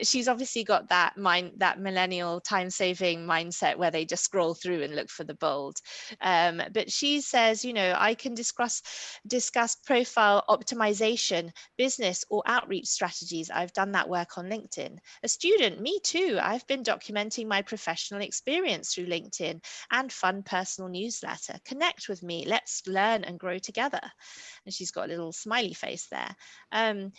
she's obviously got that millennial time-saving mindset where they just scroll through and look for the bold. But she says, you know, I can discuss profile optimization, business or outreach strategies. I've done that work on LinkedIn. A student, me too. I've been documenting my professional experience through LinkedIn and fun personal newsletter. Connect with me. Let's learn and grow together. And she's got a little smiley face there.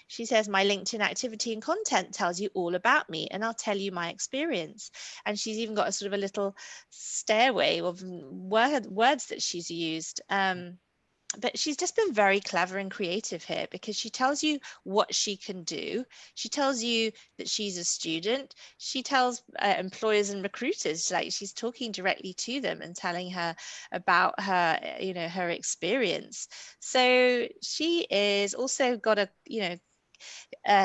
She says, my LinkedIn activity and content tells you all about me, and I'll tell you my experience. And she's even got a sort of a little stairway of words that she's used. But she's just been very clever and creative here, because she tells you what she can do. She tells you that she's a student. She tells employers and recruiters, like she's talking directly to them and telling her about her, you know, her experience. So she is also got a, you know,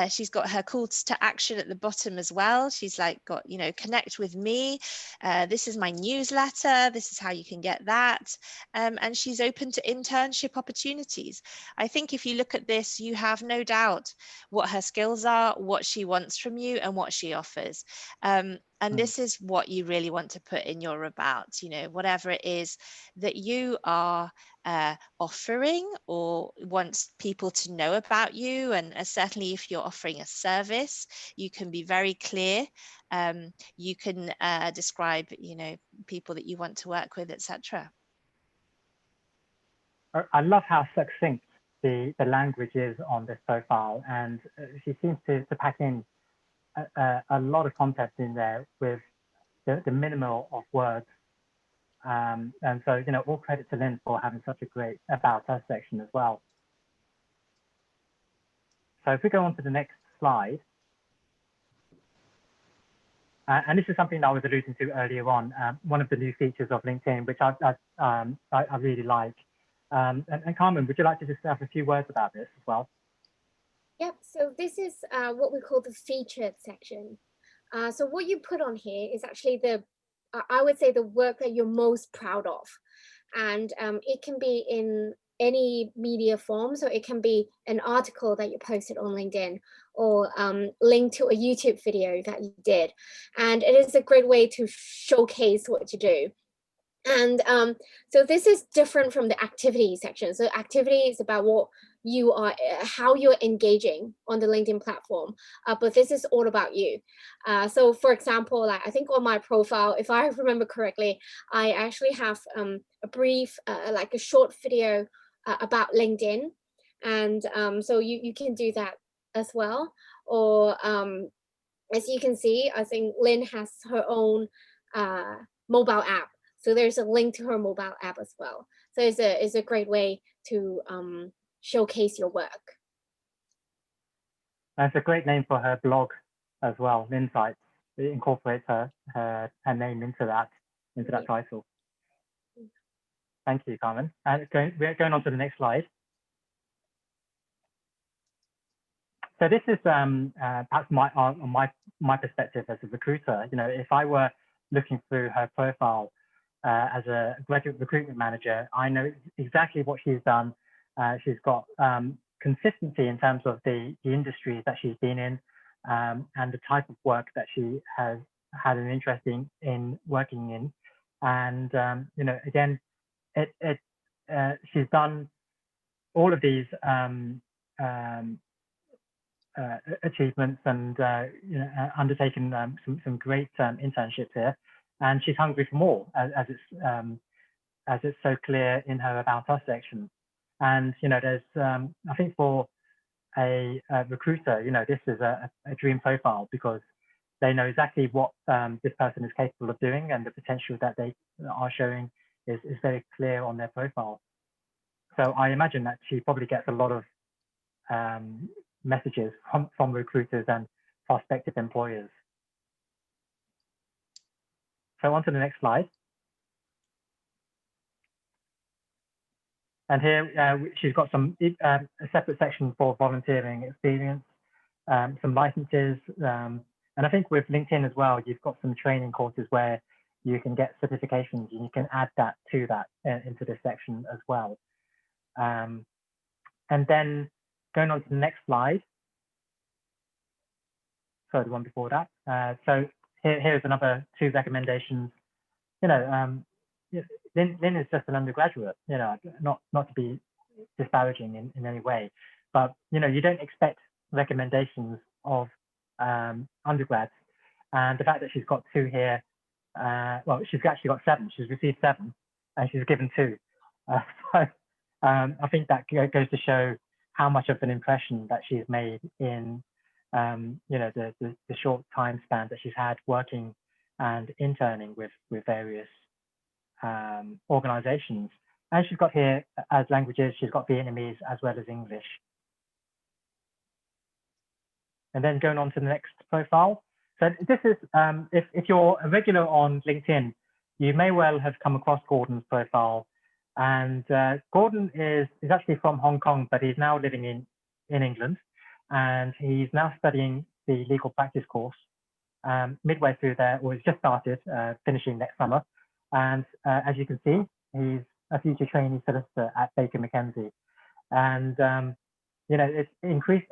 she's got her calls to action at the bottom as well. She's like got, you know, connect with me. This is my newsletter. This is how you can get that. And she's open to internship opportunities. I think if you look at this, you have no doubt what her skills are, what she wants from you, and what she offers. And this is what you really want to put in your about, you know, whatever it is that you are offering or wants people to know about you. And certainly if you're offering a service, you can be very clear. You can describe, you know, people that you want to work with, etc. I love how succinct the language is on this profile, and she seems to pack in a lot of content in there with the minimal of words. And so, all credit to Lynn for having such a great About Us section as well. So if we go on to the next slide, and this is something that I was alluding to earlier on, one of the new features of LinkedIn, which I really like. And Carmen, would you like to just have a few words about this as well? Yep, so this is what we call the featured section. So what you put on here is actually I would say the work that you're most proud of. And it can be in any media form. So it can be an article that you posted on LinkedIn, or link to a YouTube video that you did. And it is a great way to showcase what you do. And so this is different from the activity section. So activity is about what you are, how you're engaging on the LinkedIn platform, but this is all about you. So for example, like I think on my profile, if I remember correctly, I actually have a brief, like a short video about LinkedIn. And so you can do that as well. Or as you can see, I think Lynn has her own mobile app. So there's a link to her mobile app as well. So it's a great way to showcase your work. That's a great name for her blog as well, Insights. It incorporates her name into that title. Thank you, Carmen. And we're going on to the next slide. So this is perhaps my perspective as a recruiter. If I were looking through her profile as a graduate recruitment manager, I know exactly what she's done. She's got consistency in terms of the industries that she's been in, and the type of work that she has had an interest in working in. And again, she's done all of these achievements and undertaken some great internships here, and she's hungry for more, as it's so clear in her About Us section. And there's I think for a recruiter, this is a dream profile, because they know exactly what this person is capable of doing, and the potential that they are showing is very clear on their profile. So I imagine that she probably gets a lot of messages from recruiters and prospective employers. So on to the next slide. And here she's got a separate section for volunteering experience, some licenses, and I think with LinkedIn as well, you've got some training courses where you can get certifications, and you can add that to that into this section as well. And then going on to the next slide. So the one before that. So here's another 2 recommendations. Lynn is just an undergraduate, not to be disparaging in any way, but you don't expect recommendations of undergrads, and the fact that she's got 2 here, well, she's actually got 7. She's received 7, and she's given 2. So I think that goes to show how much of an impression that she's made in the short time span that she's had working and interning with various organizations. And she's got here as languages, she's got Vietnamese as well as English. And then going on to the next profile. So this is, if you're a regular on LinkedIn, you may well have come across Gordon's profile. And Gordon is actually from Hong Kong, but he's now living in England. And he's now studying the legal practice course, midway through there, or he's just started, finishing next summer. And as you can see, he's a future trainee solicitor at Baker McKenzie. And it's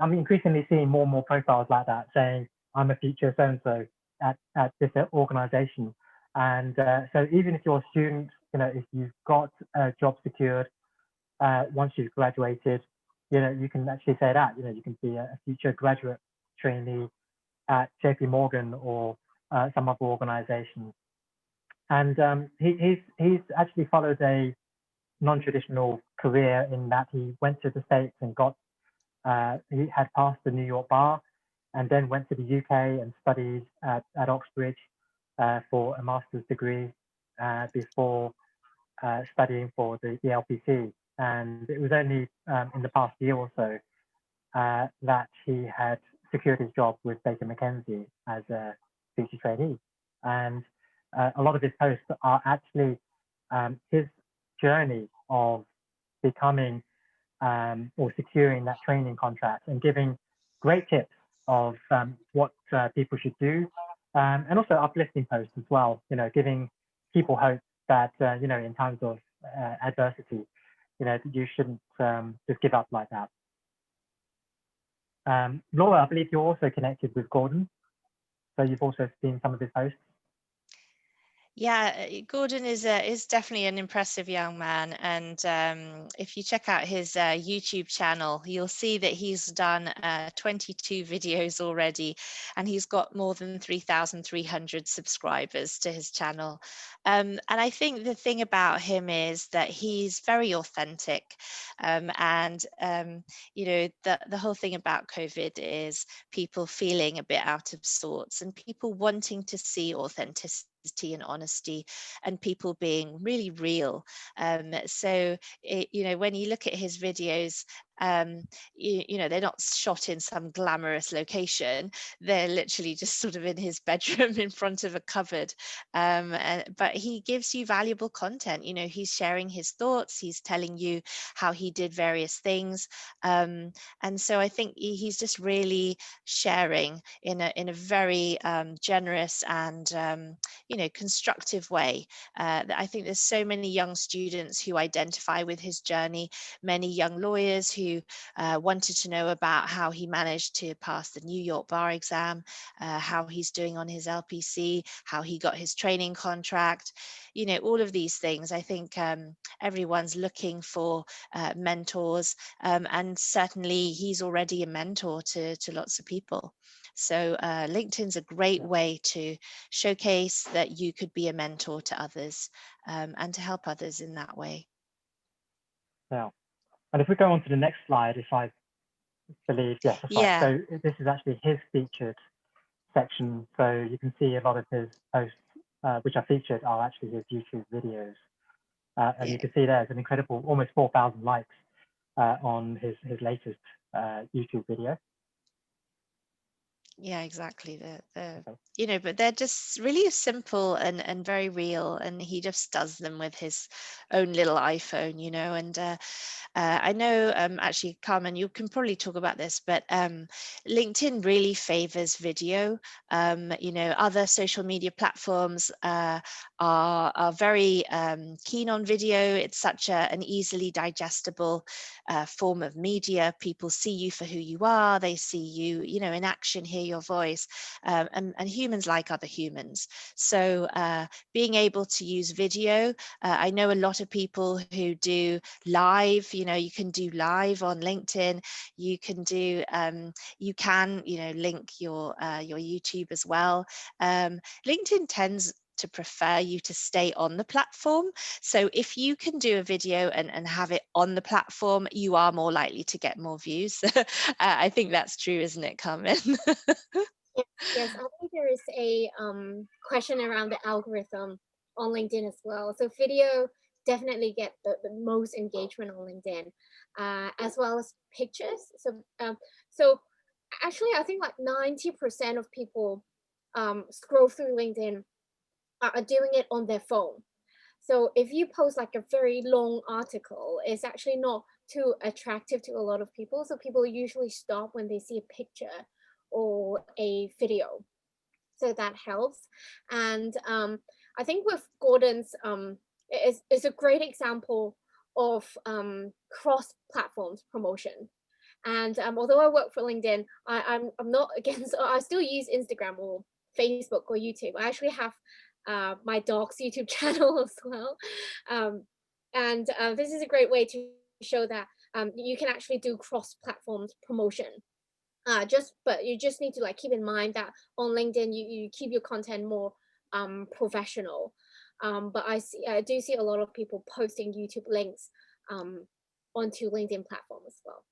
I'm increasingly seeing more and more profiles like that saying, I'm a future so-and-so at this organization. And so even if you're a student, if you've got a job secured once you've graduated, you can actually say that, you can be a future graduate trainee at JP Morgan or some other organization. And he's actually followed a non-traditional career in that he went to the States and he had passed the New York bar, and then went to the UK and studied at Oxbridge for a master's degree. before studying for the LPC, and it was only in the past year or so that he had secured his job with Baker McKenzie as a feature trainee. And a lot of his posts are actually his journey of becoming or securing that training contract and giving great tips of what people should do, and also uplifting posts as well, giving people hope that, in times of adversity, you shouldn't just give up like that. Laura, I believe you're also connected with Gordon, so you've also seen some of his posts. Yeah, Gordon is definitely an impressive young man, and if you check out his YouTube channel, you'll see that he's done 22 videos already, and he's got more than 3,300 subscribers to his channel. And I think the thing about him is that he's very authentic, and the whole thing about COVID is people feeling a bit out of sorts and people wanting to see authenticity and honesty and people being really real. So when you look at his videos, they're not shot in some glamorous location. They're literally just sort of in his bedroom in front of a cupboard. But he gives you valuable content. He's sharing his thoughts. He's telling you how he did various things. And so I think he's just really sharing in a very generous and constructive way. I think there's so many young students who identify with his journey, many young lawyers who wanted to know about how he managed to pass the New York bar exam, how he's doing on his LPC, how he got his training contract, all of these things. I think everyone's looking for mentors, and certainly he's already a mentor to lots of people. So LinkedIn's a great way to showcase that you could be a mentor to others, and to help others in that way. Yeah. And if we go on to the next slide, if I believe, yes, that's right. So this is actually his featured section. So you can see a lot of his posts, which are featured, are actually his YouTube videos. And you can see there's an incredible, almost 4,000 likes on his latest YouTube video. Yeah, exactly. But they're just really simple and very real, and he just does them with his own little iPhone, and I know, actually, Carmen, you can probably talk about this, but LinkedIn really favors video. Other social media platforms are very keen on video. It's such an easily digestible form of media. People see you for who you are. They see you, in action, hear your voice, and humans like other humans. So being able to use video, I know a lot of people who do live. You can do live on LinkedIn. You can do, link your YouTube as well. LinkedIn tends to prefer you to stay on the platform. So if you can do a video and have it on the platform, you are more likely to get more views. I think that's true, isn't it, Carmen? Yes, I think there is a question around the algorithm on LinkedIn as well. So video definitely get the most engagement on LinkedIn, as well as pictures. So actually, I think like 90% of people scroll through LinkedIn are doing it on their phone. So if you post like a very long article, it's actually not too attractive to a lot of people. So people usually stop when they see a picture or a video. So that helps. And I think with Gordon's, it's a great example of cross-platforms promotion. And although I work for LinkedIn, I'm not against, I still use Instagram or Facebook or YouTube. I actually have my dog's YouTube channel as well. And this is a great way to show that you can actually do cross-platforms promotion. But you just need to like keep in mind that on LinkedIn you keep your content more professional. But I do see a lot of people posting YouTube links onto LinkedIn platform as well.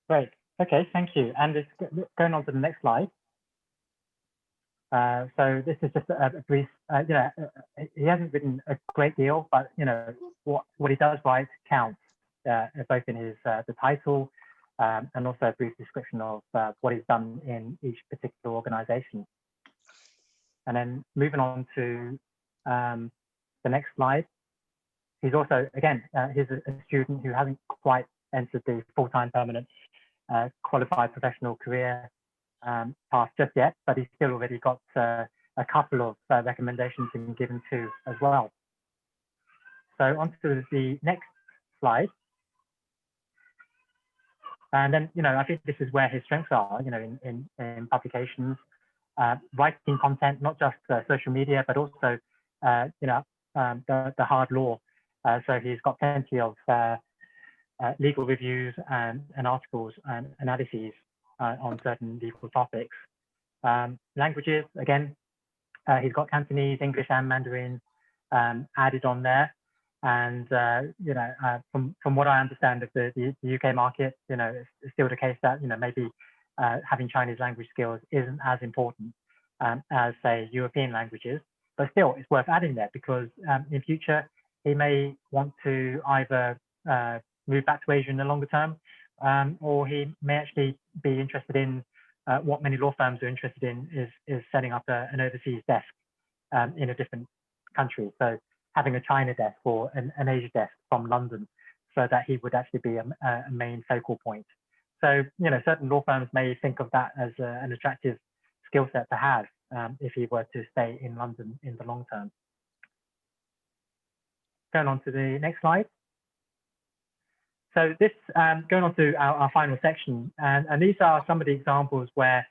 Great. Okay, thank you. And going on to the next slide. So this is just a brief, he hasn't written a great deal, but what he does write counts, both in his the title and also a brief description of what he's done in each particular organization. And then moving on to the next slide. He's also, again, he's a student who hasn't quite entered the full-time permanent qualified professional career path just yet, but he's still already got a couple of recommendations being given to as well. So on to the next slide. And then, I think this is where his strengths are, in publications, writing content, not just social media, but also, the hard law. So he's got plenty of legal reviews and articles and analyses on certain legal topics. Languages, again, he's got Cantonese, English, and Mandarin added on there. And from what I understand of the UK market, it's still the case that maybe having Chinese language skills isn't as important as, say, European languages. But still, it's worth adding there because in future he may want to either move back to Asia in the longer term, or he may actually be interested in what many law firms are interested in is setting up an overseas desk in a different country. So having a China desk or an Asia desk from London, so that he would actually be a main focal point. So certain law firms may think of that as an attractive skill set to have if he were to stay in London in the long term. Going on to the next slide. So this, going on to our final section, and these are some of the examples where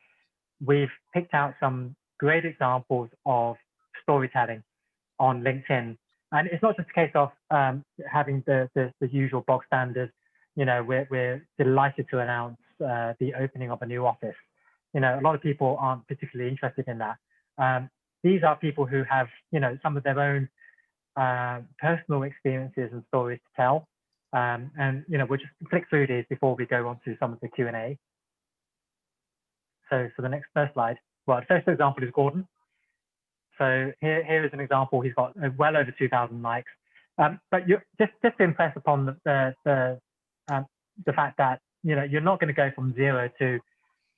we've picked out some great examples of storytelling on LinkedIn. And it's not just a case of having the usual bog standard, we're delighted to announce the opening of a new office. A lot of people aren't particularly interested in that. These are people who have, some of their own personal experiences and stories to tell. And we'll just flick through these before we go on to some of the Q&A. So for the next first slide, well, the first example is Gordon. So here is an example. He's got well over 2,000 likes. But just to impress upon the fact that you're not going to go from 0 to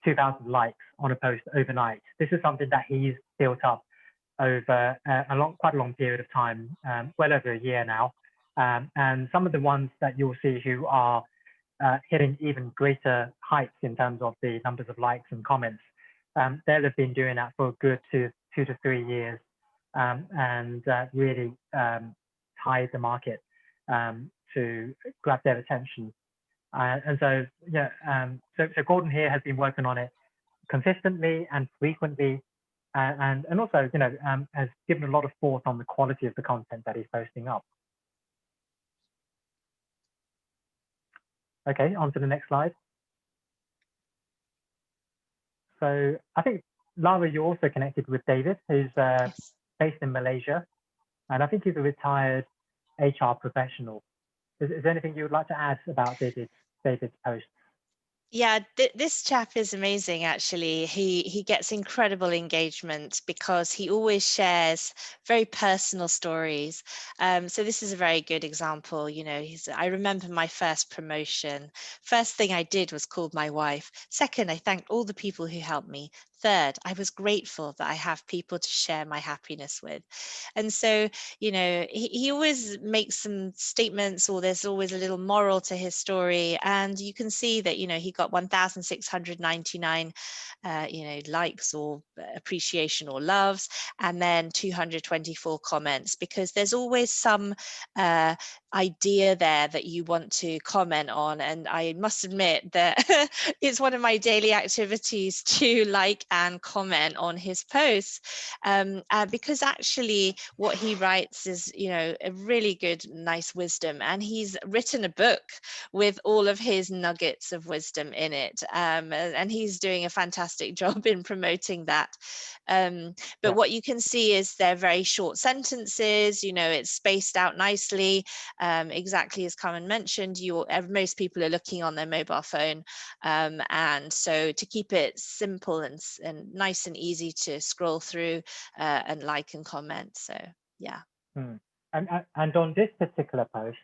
2,000 likes on a post overnight. This is something that he's built up over quite a long period of time, well over a year now. And some of the ones that you'll see who are hitting even greater heights in terms of the numbers of likes and comments, they'll have been doing that for a good 2 to 3 years, and really tied the market to grab their attention. And so, so Gordon here has been working on it consistently and frequently, and also, has given a lot of thought on the quality of the content that he's posting up. Okay, on to the next slide. So I think, Lara, you're also connected with David, who's Yes. based in Malaysia, and I think he's a retired HR professional. Is there anything you would like to add about David's post? Yeah, this chap is amazing, actually. He gets incredible engagement because he always shares very personal stories. So this is a very good example. I remember my first promotion. First thing I did was called my wife. Second, I thanked all the people who helped me. Third, I was grateful that I have people to share my happiness with. And so, he always makes some statements, or there's always a little moral to his story. And you can see that, he got 1,699, likes or appreciation or loves, and then 224 comments, because there's always some idea there that you want to comment on. And I must admit that it's one of my daily activities to like and comment on his posts, because actually what he writes is, a really good, nice wisdom. And he's written a book with all of his nuggets of wisdom in it. And he's doing a fantastic job in promoting that. But what you can see is they're very short sentences, it's spaced out nicely. exactly as Carmen mentioned, most people are looking on their mobile phone, and so to keep it simple and nice and easy to scroll through and like and comment. So yeah. And on this particular post,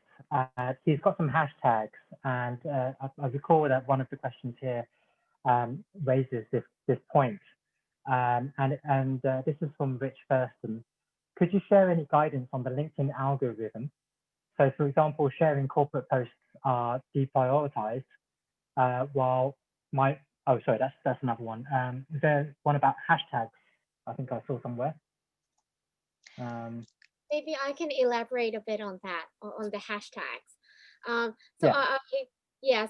he's got some hashtags, and I recall that one of the questions here raises this point, and this is from Rich Thurston. Could you share any guidance on the LinkedIn algorithm? So, for example, sharing corporate posts are deprioritized, while that's another one. There's one about hashtags. I think I saw somewhere. Maybe I can elaborate a bit on that, on the hashtags.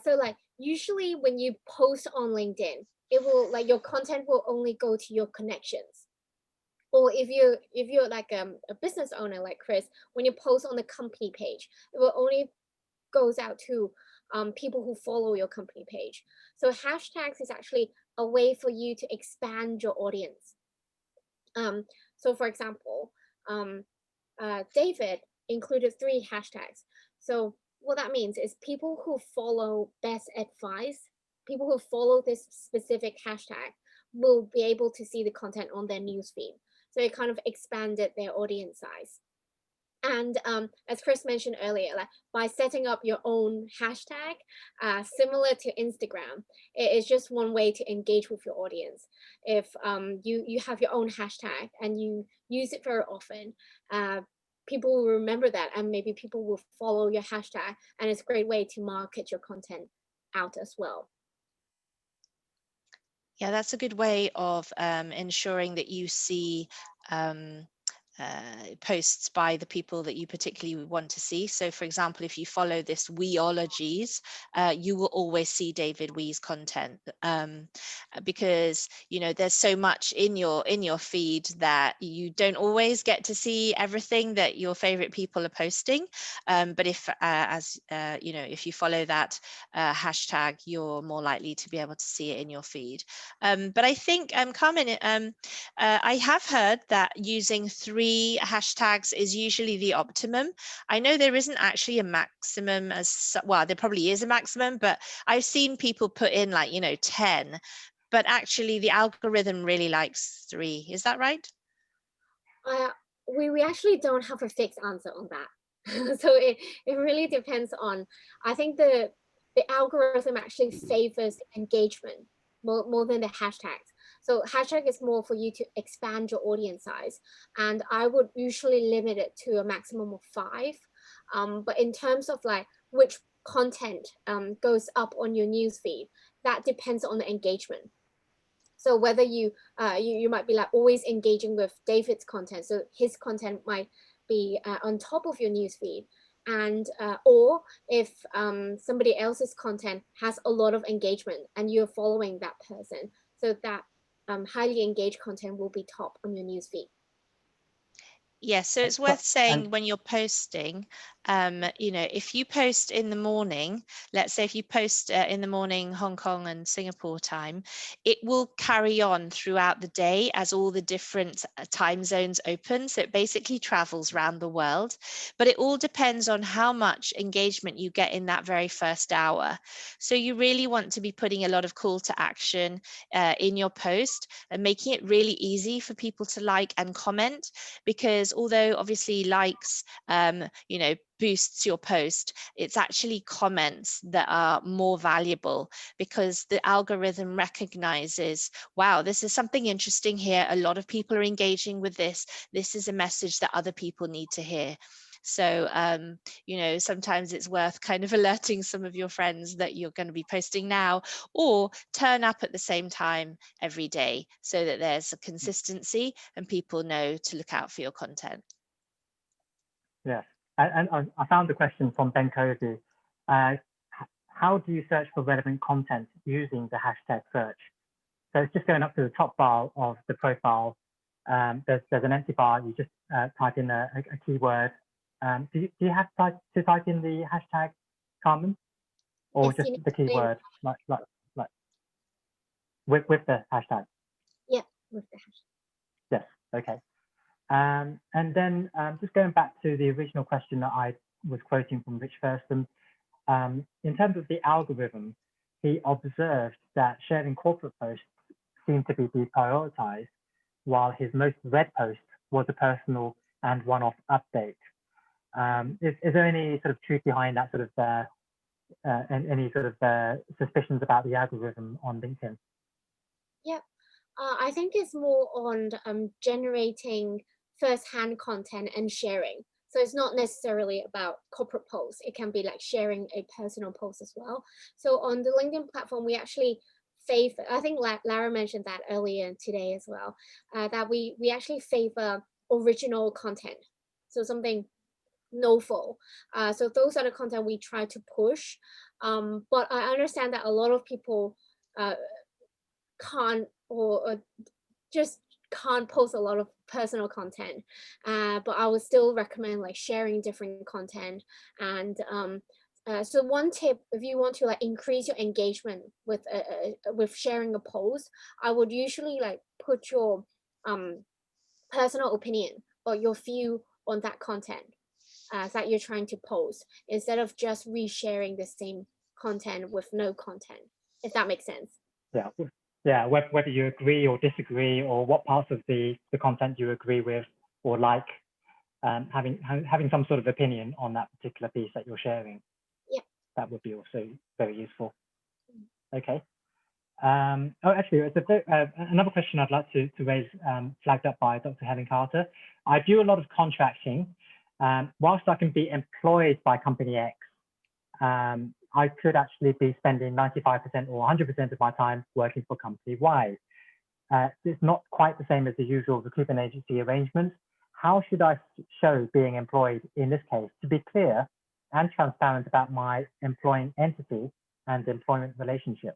So like usually when you post on LinkedIn, it will like your content will only go to your connections. Or if you're like a business owner like Chris, when you post on the company page, it will only goes out to people who follow your company page. So hashtags is actually a way for you to expand your audience. So for example, David included 3 hashtags. So what that means is people who follow best advice, people who follow this specific hashtag will be able to see the content on their newsfeed. So it kind of expanded their audience size. And as Chris mentioned earlier, like by setting up your own hashtag, similar to Instagram, it is just one way to engage with your audience. If you have your own hashtag and you use it very often, people will remember that, and maybe people will follow your hashtag, and it's a great way to market your content out as well. Yeah, that's a good way of ensuring that you see posts by the people that you particularly want to see. So for example, if you follow this Weologies, you will always see David Wee's content, because there's so much in your feed that you don't always get to see everything that your favorite people are posting, but if if you follow that hashtag, you're more likely to be able to see it in your feed. But I think Carmen, I have heard that using 3 hashtags is usually the optimum. I know there isn't actually a maximum well, there probably is a maximum, but I've seen people put in 10, but actually the algorithm really likes 3. Is that right? We actually don't have a fixed answer on that. So it really depends on, I think the algorithm actually favors engagement more than the hashtags. So hashtag is more for you to expand your audience size, and I would usually limit it to a maximum of 5. But in terms of like which content goes up on your newsfeed, that depends on the engagement. So whether you might be like always engaging with David's content, so his content might be on top of your newsfeed, and or if somebody else's content has a lot of engagement and you're following that person, so that highly engaged content will be top on your newsfeed. Yes, so it's worth saying when you're posting, if you post in the morning, let's say if you post in the morning Hong Kong and Singapore time, it will carry on throughout the day as all the different time zones open. So it basically travels around the world, but it all depends on how much engagement you get in that very first hour. So you really want to be putting a lot of call to action in your post and making it really easy for people to like and comment, because although obviously likes boosts your post, it's actually comments that are more valuable, because the algorithm recognizes, wow, this is something interesting here, a lot of people are engaging with this is a message that other people need to hear. So sometimes it's worth kind of alerting some of your friends that you're going to be posting now, or turn up at the same time every day, so that there's a consistency and people know to look out for your content. Yes, and I found the question from Ben Covey. How do you search for relevant content using the hashtag search? So it's just going up to the top bar of the profile. There's an empty bar. You just type in a keyword. Do you have to type in the hashtag, Carmen, or just the keyword, like with the hashtag? Yeah, with the hashtag. Yes. Okay. And then just going back to the original question that I was quoting from Rich Thurston. In terms of the algorithm, he observed that sharing corporate posts seemed to be deprioritized, while his most read post was a personal and one-off update. Is there any sort of truth behind that sort of and any sort of suspicions about the algorithm on LinkedIn? Yeah, I think it's more on generating first-hand content and sharing. So it's not necessarily about corporate posts. It can be like sharing a personal post as well. So on the LinkedIn platform, we actually favor, I think Lara mentioned that earlier today as well, that we actually favor original content. So something novel. So those are the content we try to push. But I understand that a lot of people can't or just can't post a lot of personal content, but I would still recommend like sharing different content. And so one tip, if you want to like increase your engagement with sharing a post, I would usually like put your personal opinion or your view on that content that you're trying to post, instead of just resharing the same content with no content, if that makes sense. Yeah, whether you agree or disagree, or what parts of the content you agree with or like, having some sort of opinion on that particular piece that you're sharing. Yeah, that would be also very useful. Okay. Oh, actually, it's another question I'd like to raise, flagged up by Dr. Helen Carter. I do a lot of contracting. Whilst I can be employed by company X, I could actually be spending 95% or 100% of my time working for company Y. It's not quite the same as the usual recruitment agency arrangements. How should I show being employed in this case to be clear and transparent about my employing entity and employment relationship?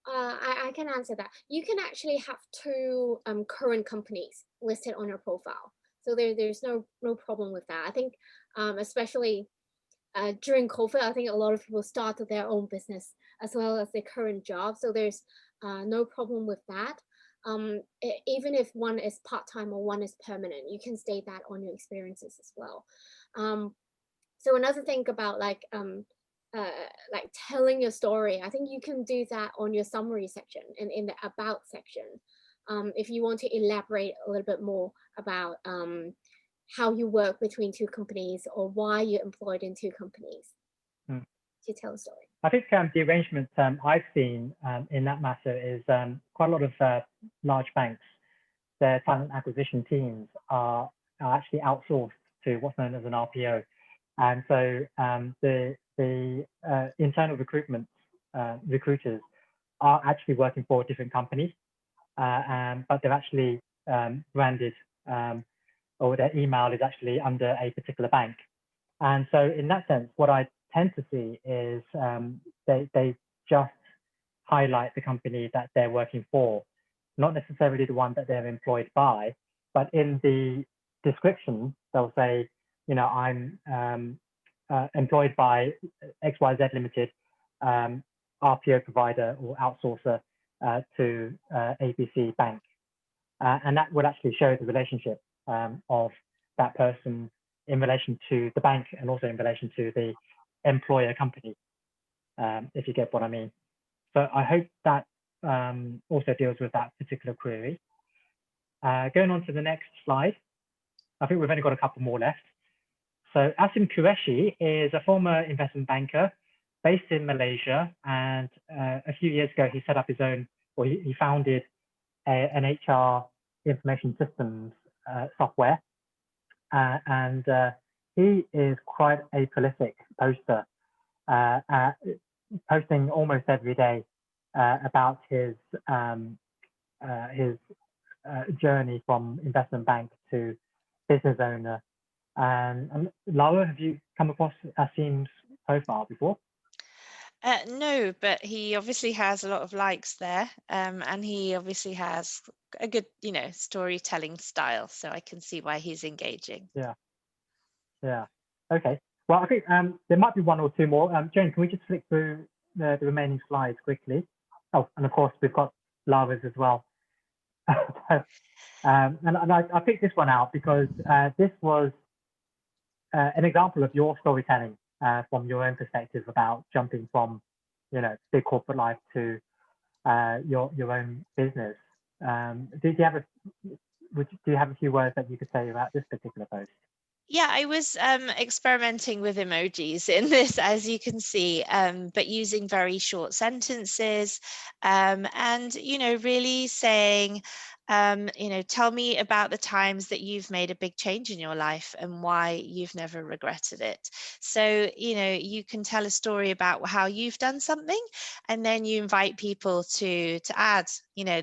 I can answer that. You can actually have two current companies listed on your profile. So there's no problem with that. I think especially during COVID, I think a lot of people started their own business as well as their current job. So there's no problem with that. Even if one is part-time or one is permanent, you can state that on your experiences as well. So another thing about like telling your story, I think you can do that on your summary section and in the about section. If you want to elaborate a little bit more about how you work between two companies or why you're employed in two companies to tell a story. I think the arrangement I've seen in that matter is quite a lot of large banks, their talent acquisition teams are actually outsourced to what's known as an RPO. And so the internal recruiters are actually working for different companies, but they're actually branded, or their email is actually under a particular bank. And so in that sense, what I tend to see is they just highlight the company that they're working for, not necessarily the one that they're employed by, but in the description, they'll say, you know, I'm employed by XYZ Limited, RPO provider or outsourcer to ABC Bank. And that would actually show the relationship of that person in relation to the bank and also in relation to the employer company, if you get what I mean. So I hope that also deals with that particular query. Going on to the next slide. I think we've only got a couple more left. So Asim Qureshi is a former investment banker based in Malaysia, and a few years ago he set up his own, or he founded an HR information systems software, and he is quite a prolific poster, posting almost every day about his journey from investment bank to business owner. And Lara, have you come across Asim's profile before? No, but he obviously has a lot of likes there, and he obviously has a good, you know, storytelling style. So I can see why he's engaging. Yeah. Okay. Well, I think there might be one or two more. Jane, can we just flick through the remaining slides quickly? Oh, and of course we've got Lara's as well. And I picked this one out because this was an example of your storytelling from your own perspective about jumping from, big corporate life to your own business. Do you have a few words that you could say about this particular post? Yeah, I was experimenting with emojis in this, as you can see, but using very short sentences, and really saying, tell me about the times that you've made a big change in your life and why you've never regretted it. So, you can tell a story about how you've done something, and then you invite people to add,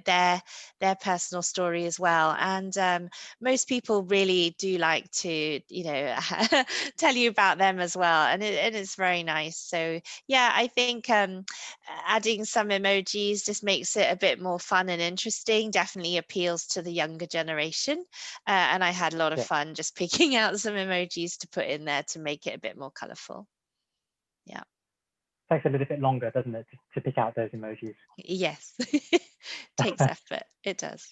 their personal story as well. And most people really do like to, tell you about them as well, and it is very nice. So yeah, I think adding some emojis just makes it a bit more fun and interesting. Definitely appeals to the younger generation, and I had a lot of fun just picking out some emojis to put in there to make it a bit more colorful. Yeah, takes a little bit longer, doesn't it, to pick out those emojis? Yes. Takes effort, it does,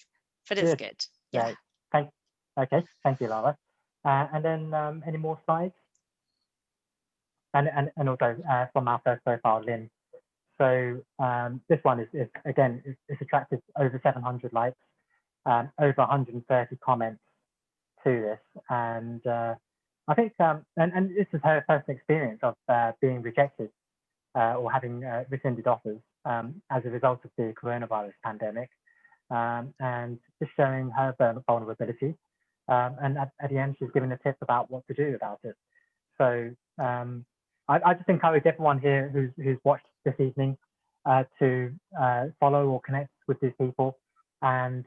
but it's good. Yeah. Okay, thank you, Lara. And then any more slides? And also from our first profile, Lynn. So this one is again, it's attracted over 700 likes, over 130 comments to this. And I think, and this is her personal experience of being rejected or having rescinded offers as a result of the coronavirus pandemic, and just showing her vulnerability. And at the end, she's given a tip about what to do about it. So I just encourage everyone here who's watched this evening to follow or connect with these people, and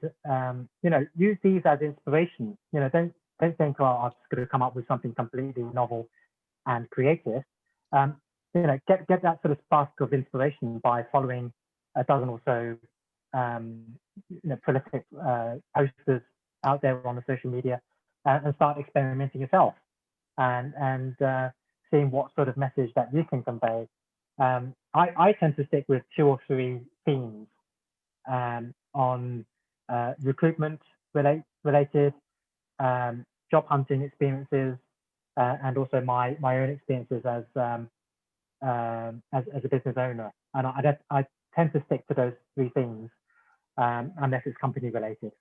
use these as inspiration. Don't think, oh, I'm just going to come up with something completely novel and creative. Get that sort of spark of inspiration by following a dozen or so prolific posters out there on the social media, and start experimenting yourself and seeing what sort of message that you can convey. I tend to stick with 2 or 3 themes on recruitment related, job hunting experiences, and also my own experiences as a business owner. And I tend to stick to those 3 things unless it's company related.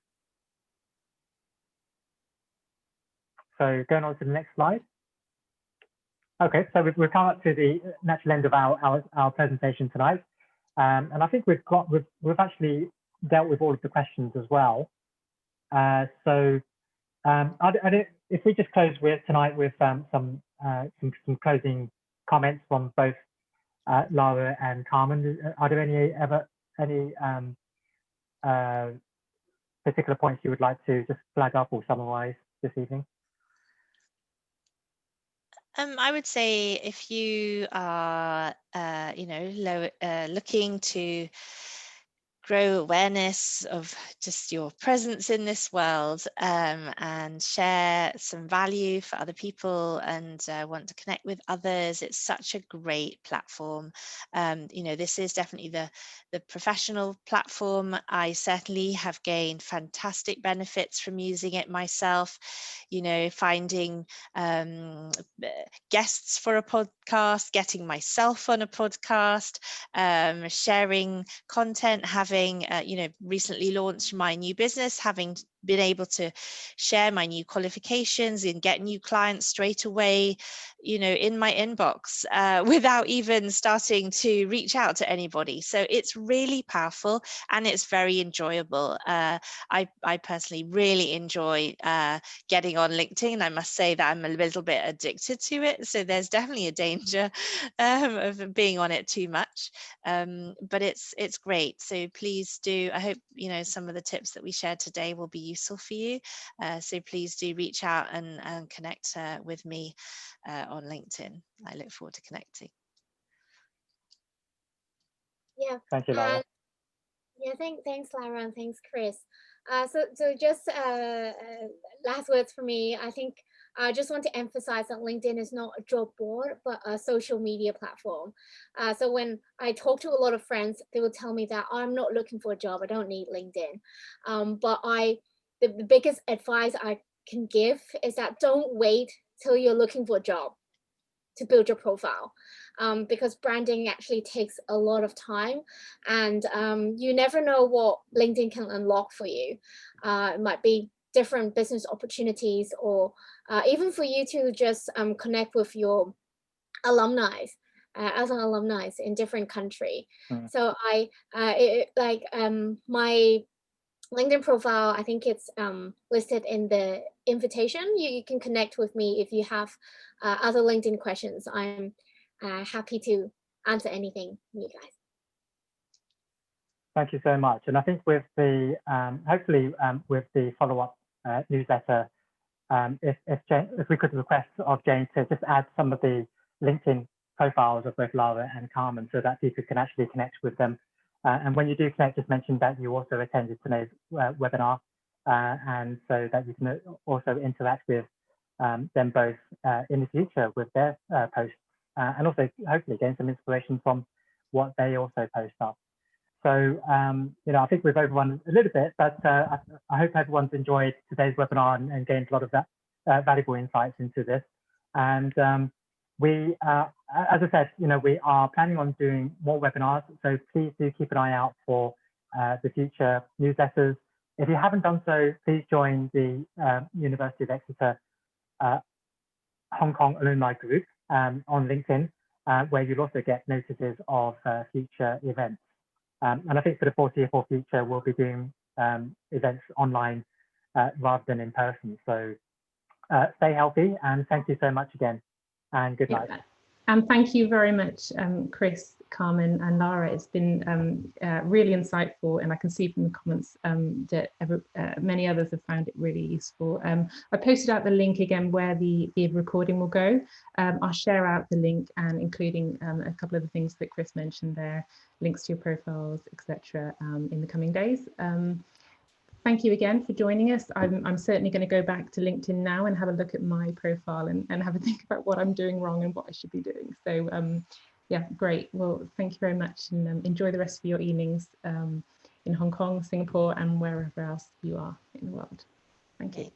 So going on to the next slide. Okay, so we've come up to the natural end of our presentation tonight, and I think we've actually dealt with all of the questions as well. So if we just close tonight with some closing comments from both Lara and Carmen. Are there any particular points you would like to just flag up or summarize this evening? I would say if you are, looking to grow awareness of just your presence in this world, and share some value for other people, and want to connect with others, it's such a great platform. This is definitely the professional platform. I certainly have gained fantastic benefits from using it myself, finding guests for a podcast, getting myself on a podcast, sharing content, having recently launched my new business, having been able to share my new qualifications and get new clients straight away, in my inbox, without even starting to reach out to anybody. So it's really powerful and it's very enjoyable. I personally really enjoy getting on LinkedIn. I must say that I'm a little bit addicted to it. So there's definitely a danger of being on it too much. But it's great. So please do. I hope some of the tips that we shared today will be useful for you. So please do reach out and connect with me on LinkedIn. I look forward to connecting. Yeah. Thank you, Lara. Yeah, thanks, Lara, and thanks, Chris. So just last words for me. I think I just want to emphasize that LinkedIn is not a job board, but a social media platform. So when I talk to a lot of friends, they will tell me that I'm not looking for a job. I don't need LinkedIn. But the biggest advice I can give is that don't wait till you're looking for a job to build your profile, because branding actually takes a lot of time, and you never know what LinkedIn can unlock for you. It might be different business opportunities, or even for you to just connect with your alumni, as an alumni in different country. So my LinkedIn profile, I think it's listed in the invitation. You can connect with me if you have other LinkedIn questions. I'm happy to answer anything from you guys. Thank you so much. And I think with the, hopefully with the follow-up newsletter, if we could request of Jane to just add some of the LinkedIn profiles of both Lara and Carmen so that people can actually connect with them. And when you do connect, just mention that you also attended today's webinar, and so that you can also interact with them both in the future with their posts, and also hopefully gain some inspiration from what they also post up. So, you know, I think we've overrun a little bit, but I hope everyone's enjoyed today's webinar and gained a lot of that valuable insights into this. And we, as I said, you know, we are planning on doing more webinars, so please do keep an eye out for the future newsletters. If you haven't done so, please join the University of Exeter Hong Kong alumni group on LinkedIn, where you'll also get notices of future events. And I think for the foreseeable future, we'll be doing events online rather than in person. So stay healthy, and thank you so much again, and good night. And thank you very much, Chris, Carmen and Lara. It's been really insightful, and I can see from the comments that many others have found it really useful. I posted out the link again where the recording will go. I'll share out the link, and including a couple of the things that Chris mentioned there, links to your profiles, etc. In the coming days. Thank you again for joining us. I'm certainly going to go back to LinkedIn now and have a look at my profile and have a think about what I'm doing wrong and what I should be doing. So yeah, great. Well, thank you very much, and enjoy the rest of your evenings in Hong Kong, Singapore, and wherever else you are in the world. Thank you.